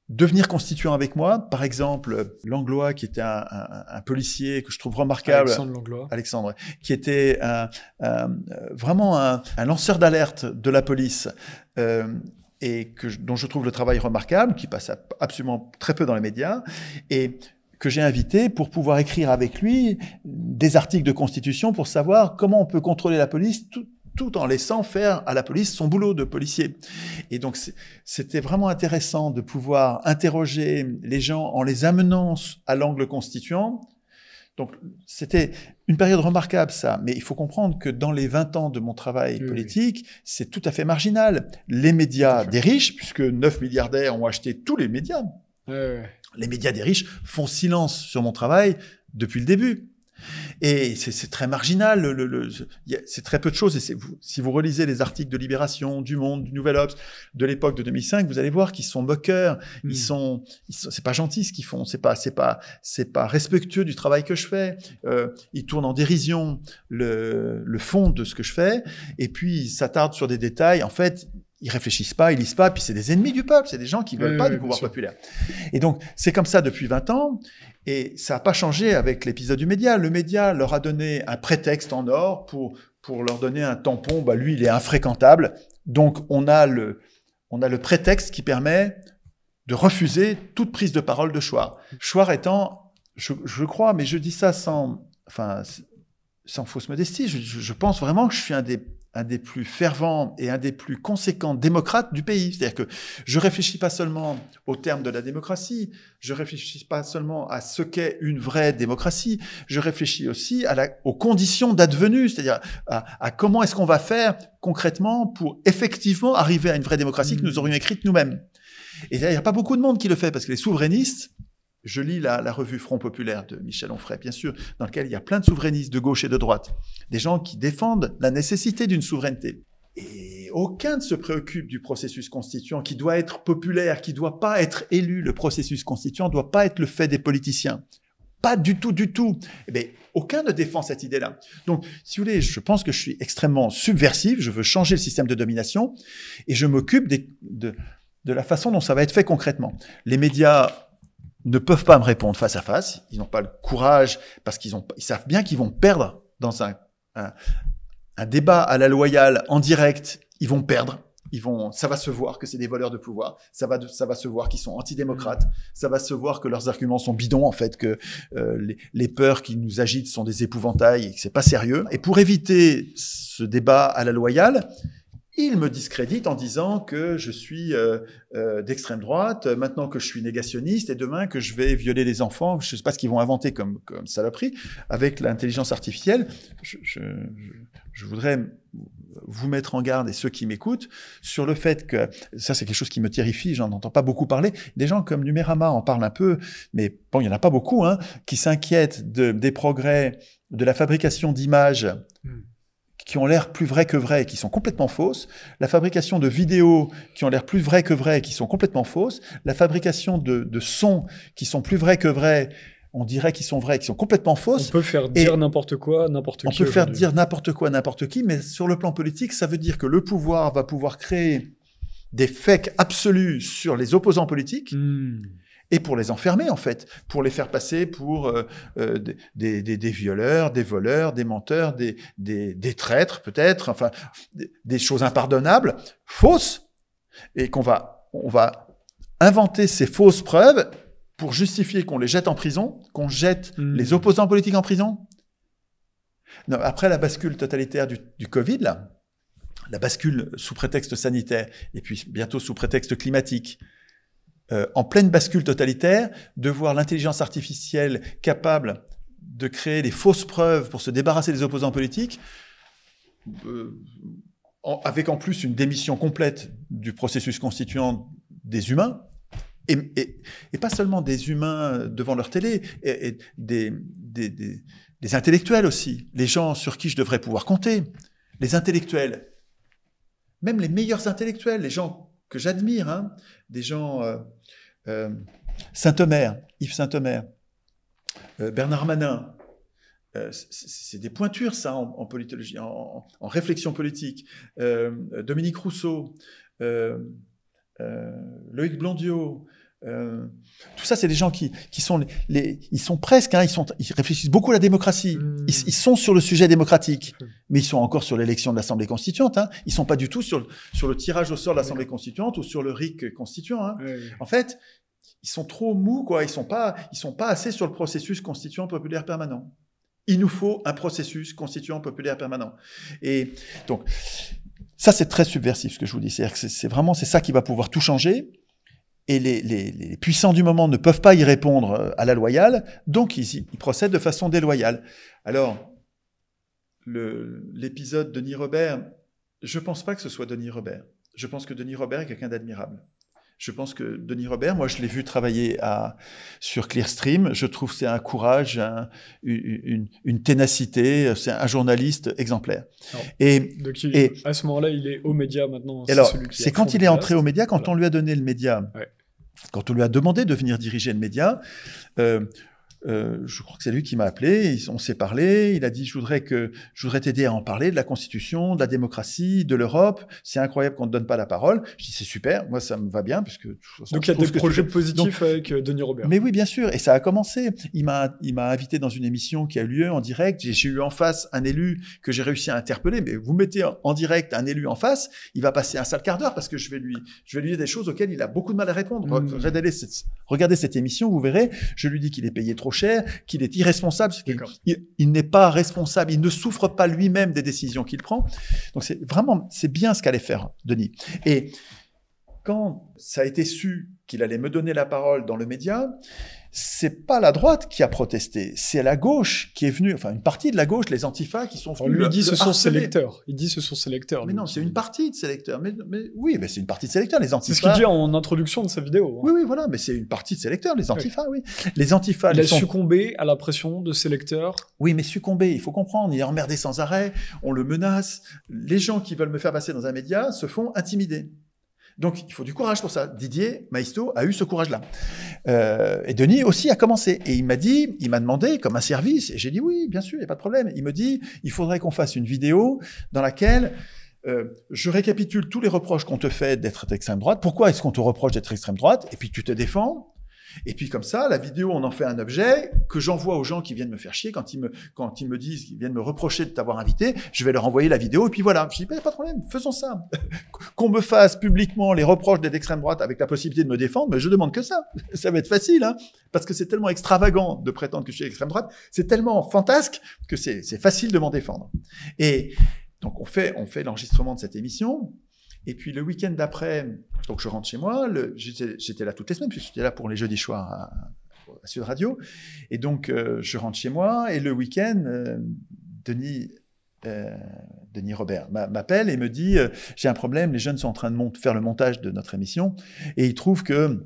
devenir constituants avec moi. Par exemple, Langlois, qui était un policier que je trouve remarquable. Alexandre Langlois. Alexandre, qui était vraiment un lanceur d'alerte de la police. Et dont je trouve le travail remarquable, qui passe absolument très peu dans les médias, et que j'ai invité pour pouvoir écrire avec lui des articles de constitution pour savoir comment on peut contrôler la police tout en laissant faire à la police son boulot de policier. Et donc, c'était vraiment intéressant de pouvoir interroger les gens en les amenant à l'angle constituant. Donc, c'était une période remarquable, ça. Mais il faut comprendre que dans les 20 ans de mon travail politique, c'est tout à fait marginal. Les médias des riches, puisque 9 milliardaires ont acheté tous les médias, les médias des riches font silence sur mon travail depuis le début. Et c'est très marginal, c'est très peu de choses. Et si vous relisez les articles de Libération, du Monde, du Nouvel Obs, de l'époque de 2005, vous allez voir qu'ils sont moqueurs, c'est pas gentil ce qu'ils font, c'est pas respectueux du travail que je fais. Ils tournent en dérision le fond de ce que je fais, et puis ils s'attardent sur des détails. En fait, ils réfléchissent pas, ils lisent pas, puis c'est des ennemis du peuple, c'est des gens qui veulent pas du pouvoir populaire. Et donc, c'est comme ça depuis 20 ans, et ça n'a pas changé avec l'épisode du média. Le média leur a donné un prétexte en or pour leur donner un tampon. Bah, lui, il est infréquentable. Donc, on a le prétexte qui permet de refuser toute prise de parole de Schwarz. Schwarz étant, je crois, mais je dis ça sans fausse modestie, je pense vraiment que je suis un des plus fervents et un des plus conséquents démocrates du pays. C'est-à-dire que je réfléchis pas seulement aux termes de la démocratie, je réfléchis pas seulement à ce qu'est une vraie démocratie, je réfléchis aussi aux conditions d'advenue, c'est-à-dire à comment est-ce qu'on va faire concrètement pour effectivement arriver à une vraie démocratie que nous aurions écrite nous-mêmes. Et il n'y a pas beaucoup de monde qui le fait, parce que les souverainistes, je lis la revue Front Populaire de Michel Onfray, bien sûr, dans laquelle il y a plein de souverainistes de gauche et de droite, des gens qui défendent la nécessité d'une souveraineté. Et aucun ne se préoccupe du processus constituant qui doit être populaire, qui doit pas être élu. Le processus constituant doit pas être le fait des politiciens. Pas du tout, du tout. Eh bien, aucun ne défend cette idée-là. Donc, si vous voulez, je pense que je suis extrêmement subversif, je veux changer le système de domination, et je m'occupe de la façon dont ça va être fait concrètement. Les médias ne peuvent pas me répondre face à face. Ils n'ont pas le courage parce qu'ils savent bien qu'ils vont perdre dans un débat à la loyale en direct. Ils vont perdre. Ça va se voir que c'est des voleurs de pouvoir. Ça va se voir qu'ils sont antidémocrates. Ça va se voir que leurs arguments sont bidons, en fait, que les peurs qui nous agitent sont des épouvantails et que c'est pas sérieux. Et pour éviter ce débat à la loyale, il me discrédite en disant que je suis d'extrême droite, maintenant que je suis négationniste, et demain que je vais violer les enfants. Je ne sais pas ce qu'ils vont inventer comme saloperie avec l'intelligence artificielle. Je voudrais vous mettre en garde, et ceux qui m'écoutent, sur le fait que, ça c'est quelque chose qui me terrifie, j'en entends pas beaucoup parler, des gens comme Numérama en parlent un peu, mais bon, il y en a pas beaucoup, hein, qui s'inquiètent des progrès de la fabrication d'images qui ont l'air plus vraies que vraies, qui sont complètement fausses, la fabrication de vidéos qui ont l'air plus vraies que vraies, qui sont complètement fausses, la fabrication de sons qui sont plus vrais que vrais, on dirait qu'ils sont vrais, qui sont complètement fausses. On peut faire dire n'importe quoi, n'importe qui. On peut faire dire n'importe quoi, n'importe qui, mais sur le plan politique, ça veut dire que le pouvoir va pouvoir créer des fakes absolus sur les opposants politiques, et pour les enfermer, en fait, pour les faire passer pour des violeurs, des voleurs, des menteurs, des traîtres, peut-être, enfin, des choses impardonnables, fausses, et on va inventer ces fausses preuves pour justifier qu'on les jette en prison, qu'on jette les opposants politiques en prison. Non, après la bascule totalitaire du Covid, là, la bascule sous prétexte sanitaire, et puis bientôt sous prétexte climatique, en pleine bascule totalitaire, de voir l'intelligence artificielle capable de créer des fausses preuves pour se débarrasser des opposants politiques, avec en plus une démission complète du processus constituant des humains, et pas seulement des humains devant leur télé, et des intellectuels aussi, les gens sur qui je devrais pouvoir compter, les intellectuels, même les meilleurs intellectuels, les gens que j'admire, hein, des gens... Saint-Omer, Yves Saint-Omer, Bernard Manin, c'est des pointures, ça, en politologie, en réflexion politique. Dominique Rousseau, Loïc Blondiot, tout ça, c'est des gens qui sont ils sont presque, hein, ils réfléchissent beaucoup à la démocratie. Ils sont sur le sujet démocratique, mais ils sont encore sur l'élection de l'Assemblée constituante. Hein. Ils sont pas du tout sur le tirage au sort de l'Assemblée constituante ou sur le RIC constituant. Hein. En fait, ils sont trop mous, quoi. Ils sont pas assez sur le processus constituant populaire permanent. Il nous faut un processus constituant populaire permanent. Et donc, ça, c'est très subversif, ce que je vous dis. C'est-à-dire que c'est ça qui va pouvoir tout changer. Et les puissants du moment ne peuvent pas y répondre à la loyale, donc ils procèdent de façon déloyale. Alors, l'épisode Denis Robert, je ne pense pas que ce soit Denis Robert. Je pense que Denis Robert est quelqu'un d'admirable. Je pense que Denis Robert, moi je l'ai vu travailler sur Clearstream, je trouve que c'est un courage, une ténacité, c'est un journaliste exemplaire. Alors, à ce moment-là, il est aux médias maintenant. Alors, c'est quand il est entré aux médias, quand on lui a donné le média, quand on lui a demandé de venir diriger le média, je crois que c'est lui qui m'a appelé, on s'est parlé, il a dit je voudrais t'aider à en parler de la Constitution, de la démocratie, de l'Europe, c'est incroyable qu'on ne te donne pas la parole. Je dis c'est super, moi ça me va bien, puisque... Donc il y a des projets positifs avec Denis Robert. Mais oui, bien sûr, et ça a commencé. Il m'a invité dans une émission qui a eu lieu en direct, j'ai eu en face un élu que j'ai réussi à interpeller, mais vous mettez en direct un élu en face, il va passer un sale quart d'heure parce que je vais lui dire des choses auxquelles il a beaucoup de mal à répondre. Regardez cette émission, vous verrez, je lui dis qu'il est payé trop cher, qu'il est irresponsable, il n'est pas responsable, il ne souffre pas lui-même des décisions qu'il prend. Donc c'est bien ce qu'allait faire Denis. Et quand ça a été su qu'il allait me donner la parole dans le média, c'est pas la droite qui a protesté, c'est la gauche qui est venue, enfin une partie de la gauche, les antifas qui sont venus. Lui il dit ce sont ses lecteurs. Il dit ce sont ses lecteurs. Mais non, c'est une partie de ses lecteurs. Mais oui, mais c'est une partie de ses lecteurs, les antifas. C'est ce qu'il dit en introduction de sa vidéo. Oui, voilà, mais c'est une partie de ses lecteurs, les antifas, oui. Les antifas. Il a succombé à la pression de ses lecteurs. Oui, mais succomber, il faut comprendre, il est emmerdé sans arrêt, on le menace. Les gens qui veulent me faire passer dans un média se font intimider. Donc, il faut du courage pour ça. Didier Maisto a eu ce courage-là. Et Denis aussi a commencé. Et il m'a demandé, comme un service, et j'ai dit oui, bien sûr, il n'y a pas de problème. Il me dit, il faudrait qu'on fasse une vidéo dans laquelle je récapitule tous les reproches qu'on te fait d'être d'extrême droite. Pourquoi est-ce qu'on te reproche d'être extrême droite? Et puis tu te défends. Et puis comme ça, la vidéo, on en fait un objet que j'envoie aux gens qui viennent me faire chier. Quand ils me disent, qu'ils viennent me reprocher de t'avoir invité, je vais leur envoyer la vidéo et puis voilà. Je dis, pas de problème, faisons ça. Qu'on me fasse publiquement les reproches d'être d'extrême droite avec la possibilité de me défendre, mais je demande que ça. Ça va être facile, hein, parce que c'est tellement extravagant de prétendre que je suis extrême droite, c'est tellement fantasque que c'est facile de m'en défendre. Et donc on fait l'enregistrement de cette émission. Et puis le week-end d'après, donc je rentre chez moi, j'étais là toutes les semaines, puisque j'étais là pour les jeudis soirs à Sud Radio. Et donc je rentre chez moi, et le week-end, Denis Robert m'appelle et me dit j'ai un problème, les jeunes sont en train de faire le montage de notre émission, et ils trouvent que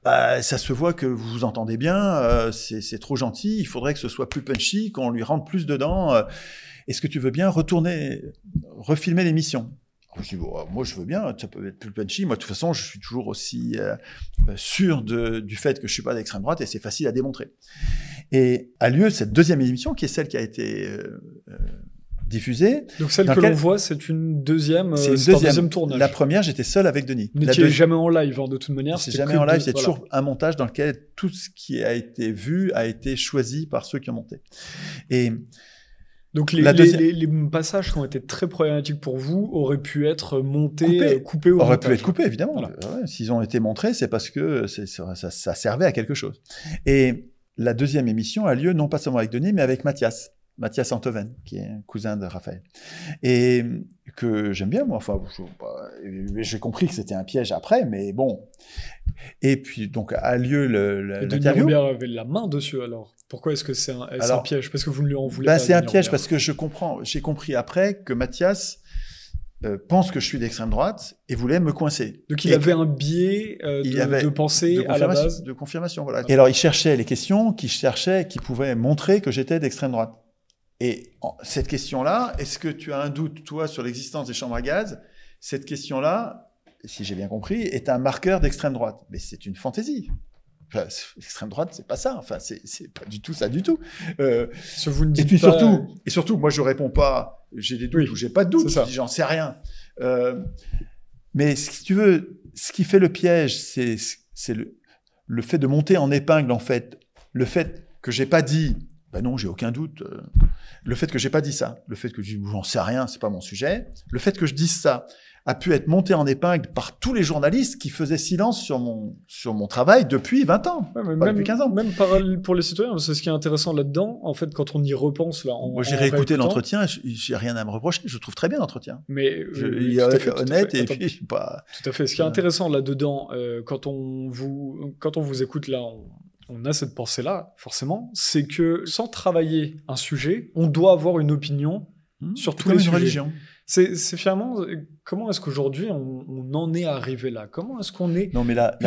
ça se voit que vous vous entendez bien, c'est trop gentil, il faudrait que ce soit plus punchy, qu'on lui rentre plus dedans. Est-ce que tu veux bien refilmer l'émission? Je dis, moi je veux bien, ça peut être plus punchy. Moi de toute façon, je suis toujours aussi sûr du fait que je suis pas d'extrême droite, et c'est facile à démontrer. Et a lieu cette deuxième émission, qui est celle qui a été diffusée. Donc celle que l'on voit, c'est une deuxième, c'est un deuxième tournage. La première, j'étais seul avec Denis. Vous n'étiez jamais en live, de toute manière. C'est jamais en live, c'est toujours un montage dans lequel tout ce qui a été vu a été choisi par ceux qui ont monté. Et donc les passages qui ont été très problématiques pour vous auraient pu être montés, coupés au montage. Auraient pu être coupés, évidemment. Voilà. Ouais, s'ils ont été montrés, c'est parce que ça servait à quelque chose. Et la deuxième émission a lieu non pas seulement avec Denis, mais avec Mathias Antoven, qui est un cousin de Raphaël. Et que j'aime bien, moi. Enfin, j'ai compris que c'était un piège après, mais bon. Et puis, donc, a lieu l'interview. Denis Robert avait la main dessus, alors. Pourquoi est-ce que c'est un piège? Parce que vous ne lui en voulez pas. C'est un piège parce que j'ai compris après que Mathias pense que je suis d'extrême droite et voulait me coincer. Donc il avait un biais de pensée à la base. De confirmation, voilà. Et alors il cherchait les questions qui pouvaient montrer que j'étais d'extrême droite. Et cette question-là, est-ce que tu as un doute, toi, sur l'existence des chambres à gaz? Cette question-là, si j'ai bien compris, est un marqueur d'extrême droite. Mais c'est une fantaisie. Enfin, l'extrême droite, c'est pas ça. Enfin, c'est pas du tout ça du tout. Vous ne dites et puis pas... surtout, moi, je réponds pas. J'ai des doutes ou j'ai pas de doutes. Je dis, j'en sais rien. Mais si tu veux, ce qui fait le piège, c'est le fait de monter en épingle, en fait. Le fait que j'ai pas dit, ben non, j'ai aucun doute. Le fait que j'ai pas dit ça, le fait que je dis, j'en sais rien, c'est pas mon sujet. Le fait que je dise ça a pu être monté en épingle par tous les journalistes qui faisaient silence sur mon travail depuis 20 ans, depuis 15 ans. Même pour les citoyens, c'est ce qui est intéressant là-dedans. En fait, quand on y repense, là, moi, j'ai réécouté l'entretien, j'ai rien à me reprocher, je trouve très bien l'entretien. Mais il est honnête et puis je suis pas... Tout à fait. Ce qui est intéressant là-dedans, quand on vous écoute là, on a cette pensée-là, forcément, c'est que sans travailler un sujet, on doit avoir une opinion sur tous les sujets. Religion. C'est finalement, comment est-ce qu'aujourd'hui on en est arrivé là? Comment est-ce qu'on est... Non mais là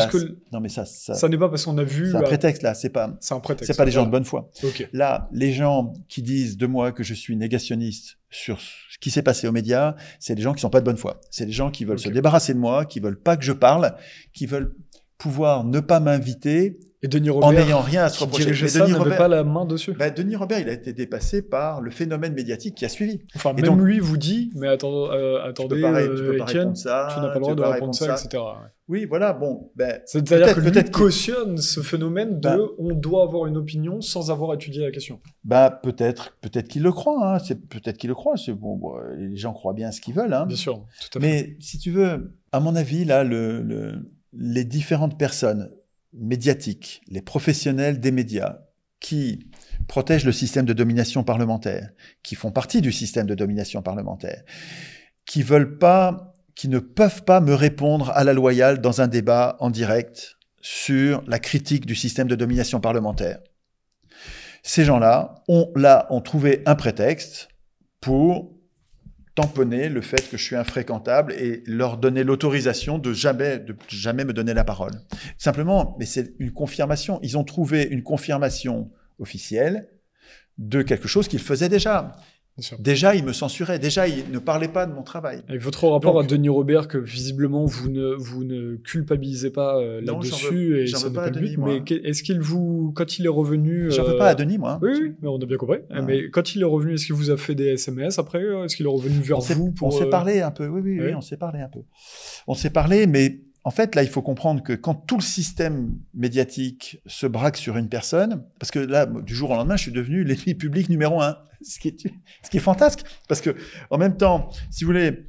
non mais ça n'est pas parce qu'on a vu... C'est un prétexte là, c'est un prétexte. C'est pas des gens de bonne foi. Okay. Là, les gens qui disent de moi que je suis négationniste sur ce qui s'est passé aux médias, c'est des gens qui sont pas de bonne foi. C'est des gens qui veulent se débarrasser de moi, qui veulent pas que je parle, qui veulent pouvoir ne pas m'inviter. Et Denis Robert, en n'ayant rien à se reprocher. Mais Denis Robert n'avait pas la main dessus. Denis Robert, il a été dépassé par le phénomène médiatique qui a suivi. Enfin, et même donc, lui vous dit, mais attendez, Étienne, tu n'as pas le droit de répondre ça, etc. Oui, voilà, bon. C'est-à-dire que lui cautionne ce phénomène on doit avoir une opinion sans avoir étudié la question. Peut-être qu'il le croit. Peut-être qu'il le croit. Les gens croient bien ce qu'ils veulent. Bien sûr, tout à fait. Mais si tu veux, à mon avis, là, les différentes personnes médiatiques, les professionnels des médias qui protègent le système de domination parlementaire, qui font partie du système de domination parlementaire, qui ne peuvent pas me répondre à la loyale dans un débat en direct sur la critique du système de domination parlementaire. Ces gens-là ont trouvé un prétexte pour tamponner le fait que je suis infréquentable et leur donner l'autorisation de jamais me donner la parole. Simplement, mais c'est une confirmation. Ils ont trouvé une confirmation officielle de quelque chose qu'ils faisaient déjà. Déjà, ils me censuraient. Déjà, ils ne parlaient pas de mon travail. Et votre rapport à Denis Robert, que visiblement vous ne culpabilisez pas là-dessus, et j'en ça veux n'est pas à le Denis, but, moi. Mais est-ce qu'il quand il est revenu... J'en veux pas à Denis, moi. Oui, mais on a bien compris. Ouais. Mais quand il est revenu, est-ce qu'il vous a fait des SMS après? Est-ce qu'il est revenu vers vous pour... On s'est parlé un peu, oui, on s'est parlé un peu. On s'est parlé, mais en fait, là, il faut comprendre que quand tout le système médiatique se braque sur une personne, parce que là, du jour au lendemain, je suis devenu l'ennemi public numéro 1, ce qui est fantasque, parce que en même temps, si vous voulez,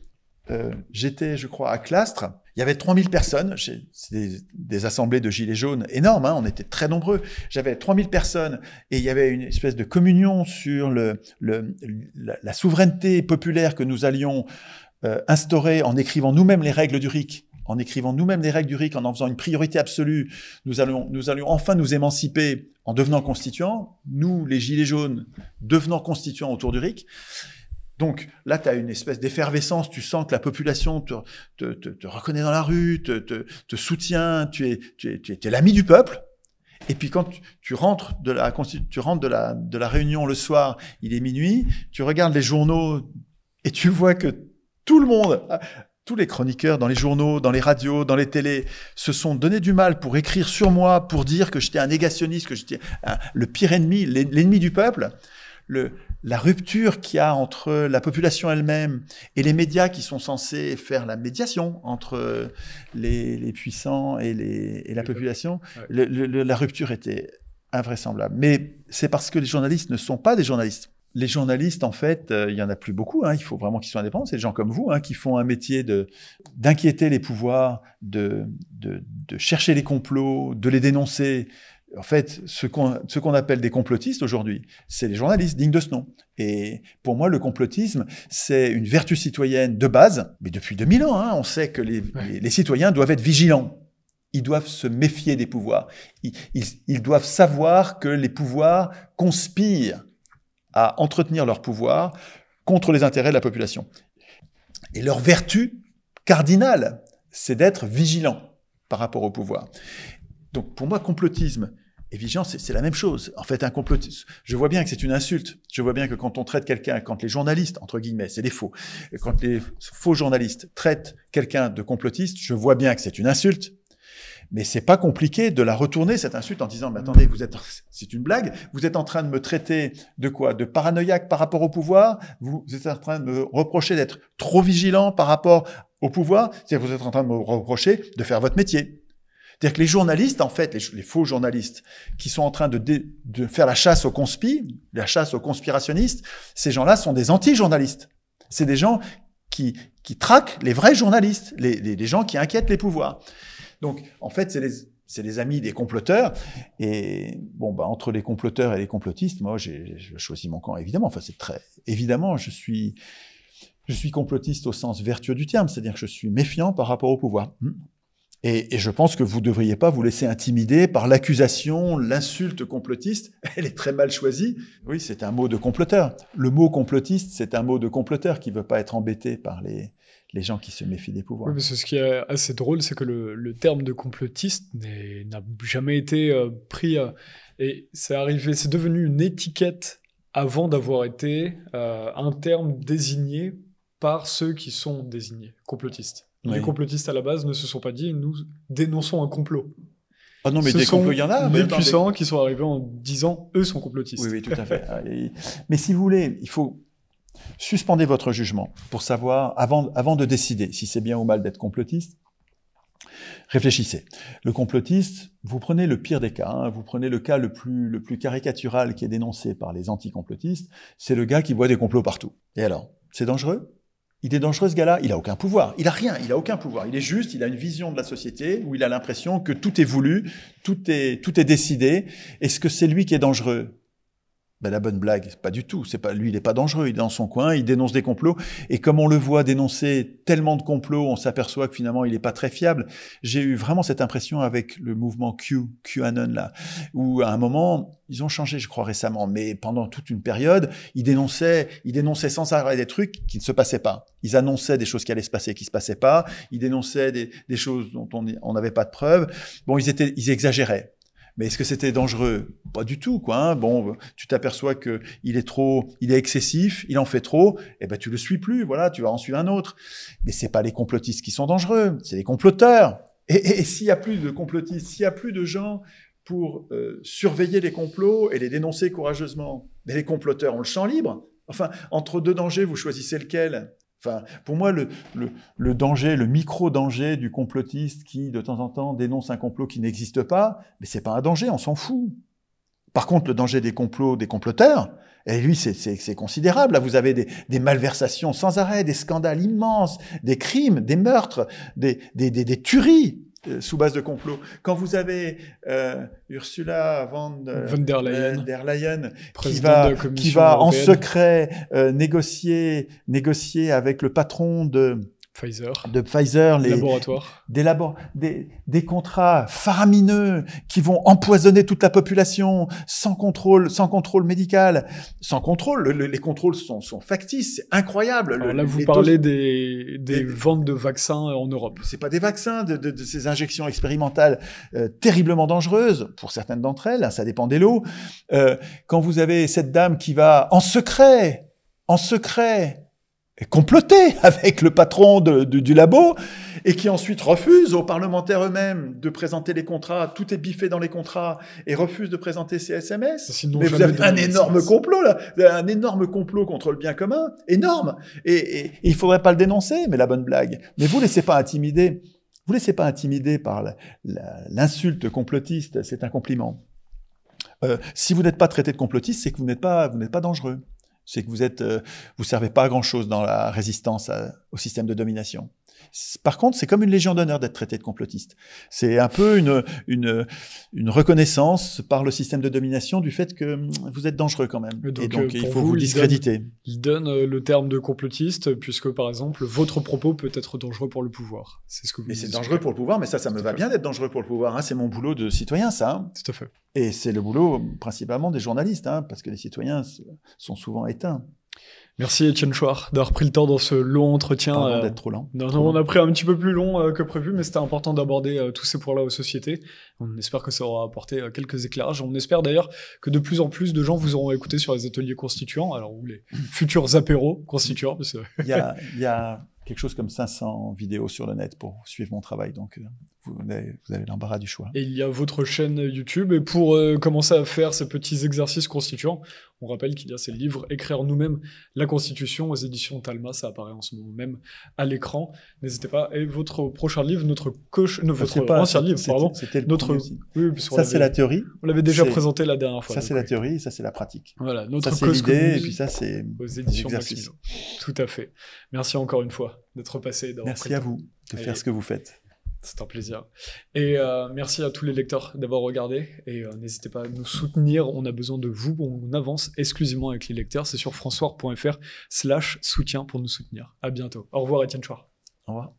j'étais, je crois, à Clastres, il y avait 3000 personnes, c'est des assemblées de gilets jaunes énormes, on était très nombreux, j'avais 3000 personnes, et il y avait une espèce de communion sur la souveraineté populaire que nous allions instaurer en écrivant nous-mêmes les règles du RIC, en faisant une priorité absolue, nous allions enfin nous émanciper en devenant constituants, nous, les Gilets jaunes, devenant constituants autour du RIC. Donc là, tu as une espèce d'effervescence, tu sens que la population te reconnaît dans la rue, te soutient, tu es l'ami du peuple. Et puis quand tu rentres de la réunion le soir, il est minuit, tu regardes les journaux et tu vois que tout le monde, tous les chroniqueurs dans les journaux, dans les radios, dans les télés, se sont donné du mal pour écrire sur moi, pour dire que j'étais un négationniste, que j'étais le pire ennemi, l'ennemi du peuple. La rupture qu'il y a entre la population elle-même et les médias qui sont censés faire la médiation entre les puissants et la population, la rupture était invraisemblable. Mais c'est parce que les journalistes ne sont pas des journalistes. Les journalistes, en fait, il y en a plus beaucoup. Il faut vraiment qu'ils soient indépendants. C'est des gens comme vous qui font un métier d'inquiéter les pouvoirs, de chercher les complots, de les dénoncer. En fait, ce qu'on appelle des complotistes aujourd'hui, c'est les journalistes dignes de ce nom. Et pour moi, le complotisme, c'est une vertu citoyenne de base. Mais depuis 2000 ans, on sait que les citoyens doivent être vigilants. Ils doivent se méfier des pouvoirs. Ils doivent savoir que les pouvoirs conspirent à entretenir leur pouvoir contre les intérêts de la population. Et leur vertu cardinale, c'est d'être vigilant par rapport au pouvoir. Donc pour moi, complotisme et vigilance, c'est la même chose. En fait, un complotisme, je vois bien que c'est une insulte. Je vois bien que quand on traite quelqu'un, quand les journalistes, entre guillemets, c'est des faux, quand les faux journalistes traitent quelqu'un de complotiste, je vois bien que c'est une insulte. Mais c'est pas compliqué de la retourner, cette insulte, en disant, mais attendez, c'est une blague, vous êtes en train de me traiter de quoi? De paranoïaque par rapport au pouvoir? Vous êtes en train de me reprocher d'être trop vigilant par rapport au pouvoir? C'est-à-dire que vous êtes en train de me reprocher de faire votre métier. C'est-à-dire que les journalistes, en fait, les faux journalistes, qui sont en train de faire la chasse aux conspirationnistes, ces gens-là sont des anti-journalistes. C'est des gens qui traquent les vrais journalistes, les gens qui inquiètent les pouvoirs. Donc, en fait, c'est les amis des comploteurs. Et bon, entre les comploteurs et les complotistes, moi, je choisis mon camp, évidemment. Enfin, c'est très évidemment, je suis complotiste au sens vertueux du terme, c'est-à-dire que je suis méfiant par rapport au pouvoir. Et je pense que vous ne devriez pas vous laisser intimider par l'accusation, l'insulte complotiste. Elle est très mal choisie. Oui, c'est un mot de comploteur. Le mot complotiste, c'est un mot de comploteur qui ne veut pas être embêté par les gens qui se méfient des pouvoirs. Oui, mais ce qui est assez drôle, c'est que le terme de complotiste n'a jamais été pris. Et c'est devenu une étiquette avant d'avoir été un terme désigné par ceux qui sont désignés, complotistes. Oui. Les complotistes, à la base, ne se sont pas dit « nous dénonçons un complot ». Ah non, mais des complots, il y en a. Les puissants qui sont arrivés en disant « eux sont complotistes ». Oui, tout à fait. Mais si vous voulez, il faut suspendre votre jugement pour savoir, avant de décider si c'est bien ou mal d'être complotiste, réfléchissez. Le complotiste, vous prenez le pire des cas, vous prenez le cas le plus caricatural qui est dénoncé par les anti-complotistes, c'est le gars qui voit des complots partout. Et alors, c'est dangereux ? Il est dangereux, ce gars-là. Il a aucun pouvoir. Il a rien. Il a aucun pouvoir. Il est juste, il a une vision de la société où il a l'impression que tout est voulu, tout est décidé. Est-ce que c'est lui qui est dangereux? La bonne blague, pas du tout. Lui, il n'est pas dangereux. Il est dans son coin, il dénonce des complots. Et comme on le voit dénoncer tellement de complots, on s'aperçoit que finalement, il n'est pas très fiable. J'ai eu vraiment cette impression avec le mouvement QAnon, là, où à un moment, ils ont changé, je crois, récemment, mais pendant toute une période, ils dénonçaient sans arrêt des trucs qui ne se passaient pas. Ils annonçaient des choses qui allaient se passer, qui se passaient pas. Ils dénonçaient des choses dont on n'avait pas de preuves. Bon, ils exagéraient. Mais est-ce que c'était dangereux? Pas du tout, quoi. Bon, tu t'aperçois que il est excessif, il en fait trop, et tu le suis plus, voilà, tu vas en suivre un autre. Mais c'est pas les complotistes qui sont dangereux, c'est les comploteurs. Et s'il y a plus de complotistes, s'il y a plus de gens pour surveiller les complots et les dénoncer courageusement, mais les comploteurs ont le champ libre. Enfin, entre deux dangers, vous choisissez lequel? Enfin, pour moi, le danger, le micro-danger du complotiste qui, de temps en temps, dénonce un complot qui n'existe pas, mais c'est pas un danger, on s'en fout. Par contre, le danger des complots, des comploteurs, et lui, c'est considérable. Là, vous avez des malversations sans arrêt, des scandales immenses, des crimes, des meurtres, des tueries. sous base de complot. Quand vous avez Ursula von der Leyen qui va en secret négocier avec le patron de Pfizer, des contrats faramineux qui vont empoisonner toute la population sans contrôle médical, sans contrôle. Les contrôles sont factices, c'est incroyable. Alors là, vous parlez des ventes de vaccins en Europe. C'est pas des vaccins, de ces injections expérimentales terriblement dangereuses pour certaines d'entre elles. Ça dépend des lots. Quand vous avez cette dame qui va en secret comploter avec le patron du labo et qui ensuite refuse aux parlementaires eux-mêmes de présenter les contrats, tout est biffé dans les contrats et refuse de présenter ces SMS. Mais vous avez un énorme complot là, un énorme complot contre le bien commun, énorme. Et il faudrait pas le dénoncer, mais la bonne blague. Mais vous laissez pas intimider par l'insulte complotiste, c'est un compliment. Si vous n'êtes pas traité de complotiste, c'est que vous n'êtes pas dangereux. C'est que vous servez pas à grand chose dans la résistance au système de domination. Par contre, c'est comme une légion d'honneur d'être traité de complotiste. C'est un peu une reconnaissance par le système de domination du fait que vous êtes dangereux quand même. Et donc il faut vous discréditer. Il donne le terme de complotiste, puisque par exemple, votre propos peut être dangereux pour le pouvoir. C'est ce que vous dites. Mais c'est dangereux pour le pouvoir, mais ça me va bien d'être dangereux pour le pouvoir. Hein. C'est mon boulot de citoyen, ça. Hein. Tout à fait. Et c'est le boulot principalement des journalistes, hein, parce que les citoyens sont souvent éteints. Merci Étienne Chouard d'avoir pris le temps dans ce long entretien. Pardon d'être trop lent. Non, on a pris un petit peu plus long que prévu, mais c'était important d'aborder tous ces points-là aux sociétés. On espère que ça aura apporté quelques éclairages. On espère d'ailleurs que de plus en plus de gens vous auront écouté sur les ateliers constituants, alors ou les futurs apéros constituants. Parce que... il y a quelque chose comme 500 vidéos sur le net pour suivre mon travail, donc vous avez l'embarras du choix. Et il y a votre chaîne YouTube, et pour commencer à faire ces petits exercices constituants, on rappelle qu'il y a ces livres « Écrire nous-mêmes la Constitution » aux éditions Talma, ça apparaît en ce moment même à l'écran. N'hésitez pas. Et votre prochain livre, votre ancien livre, pardon. C'était notre aussi. Oui, ça, c'est la théorie. On l'avait déjà présenté la dernière fois. Ça, c'est la théorie, ça, c'est la pratique. Voilà, notre ça, c'est l'idée, et puis ça, c'est aux éditions Maximilien. Tout à fait. Merci encore une fois d'être passé. Merci à vous de faire ce que vous faites. C'est un plaisir. Et merci à tous les lecteurs d'avoir regardé. Et n'hésitez pas à nous soutenir. On a besoin de vous. On avance exclusivement avec les lecteurs. C'est sur françois.fr/soutien pour nous soutenir. À bientôt. Au revoir, Étienne Chouard. Au revoir.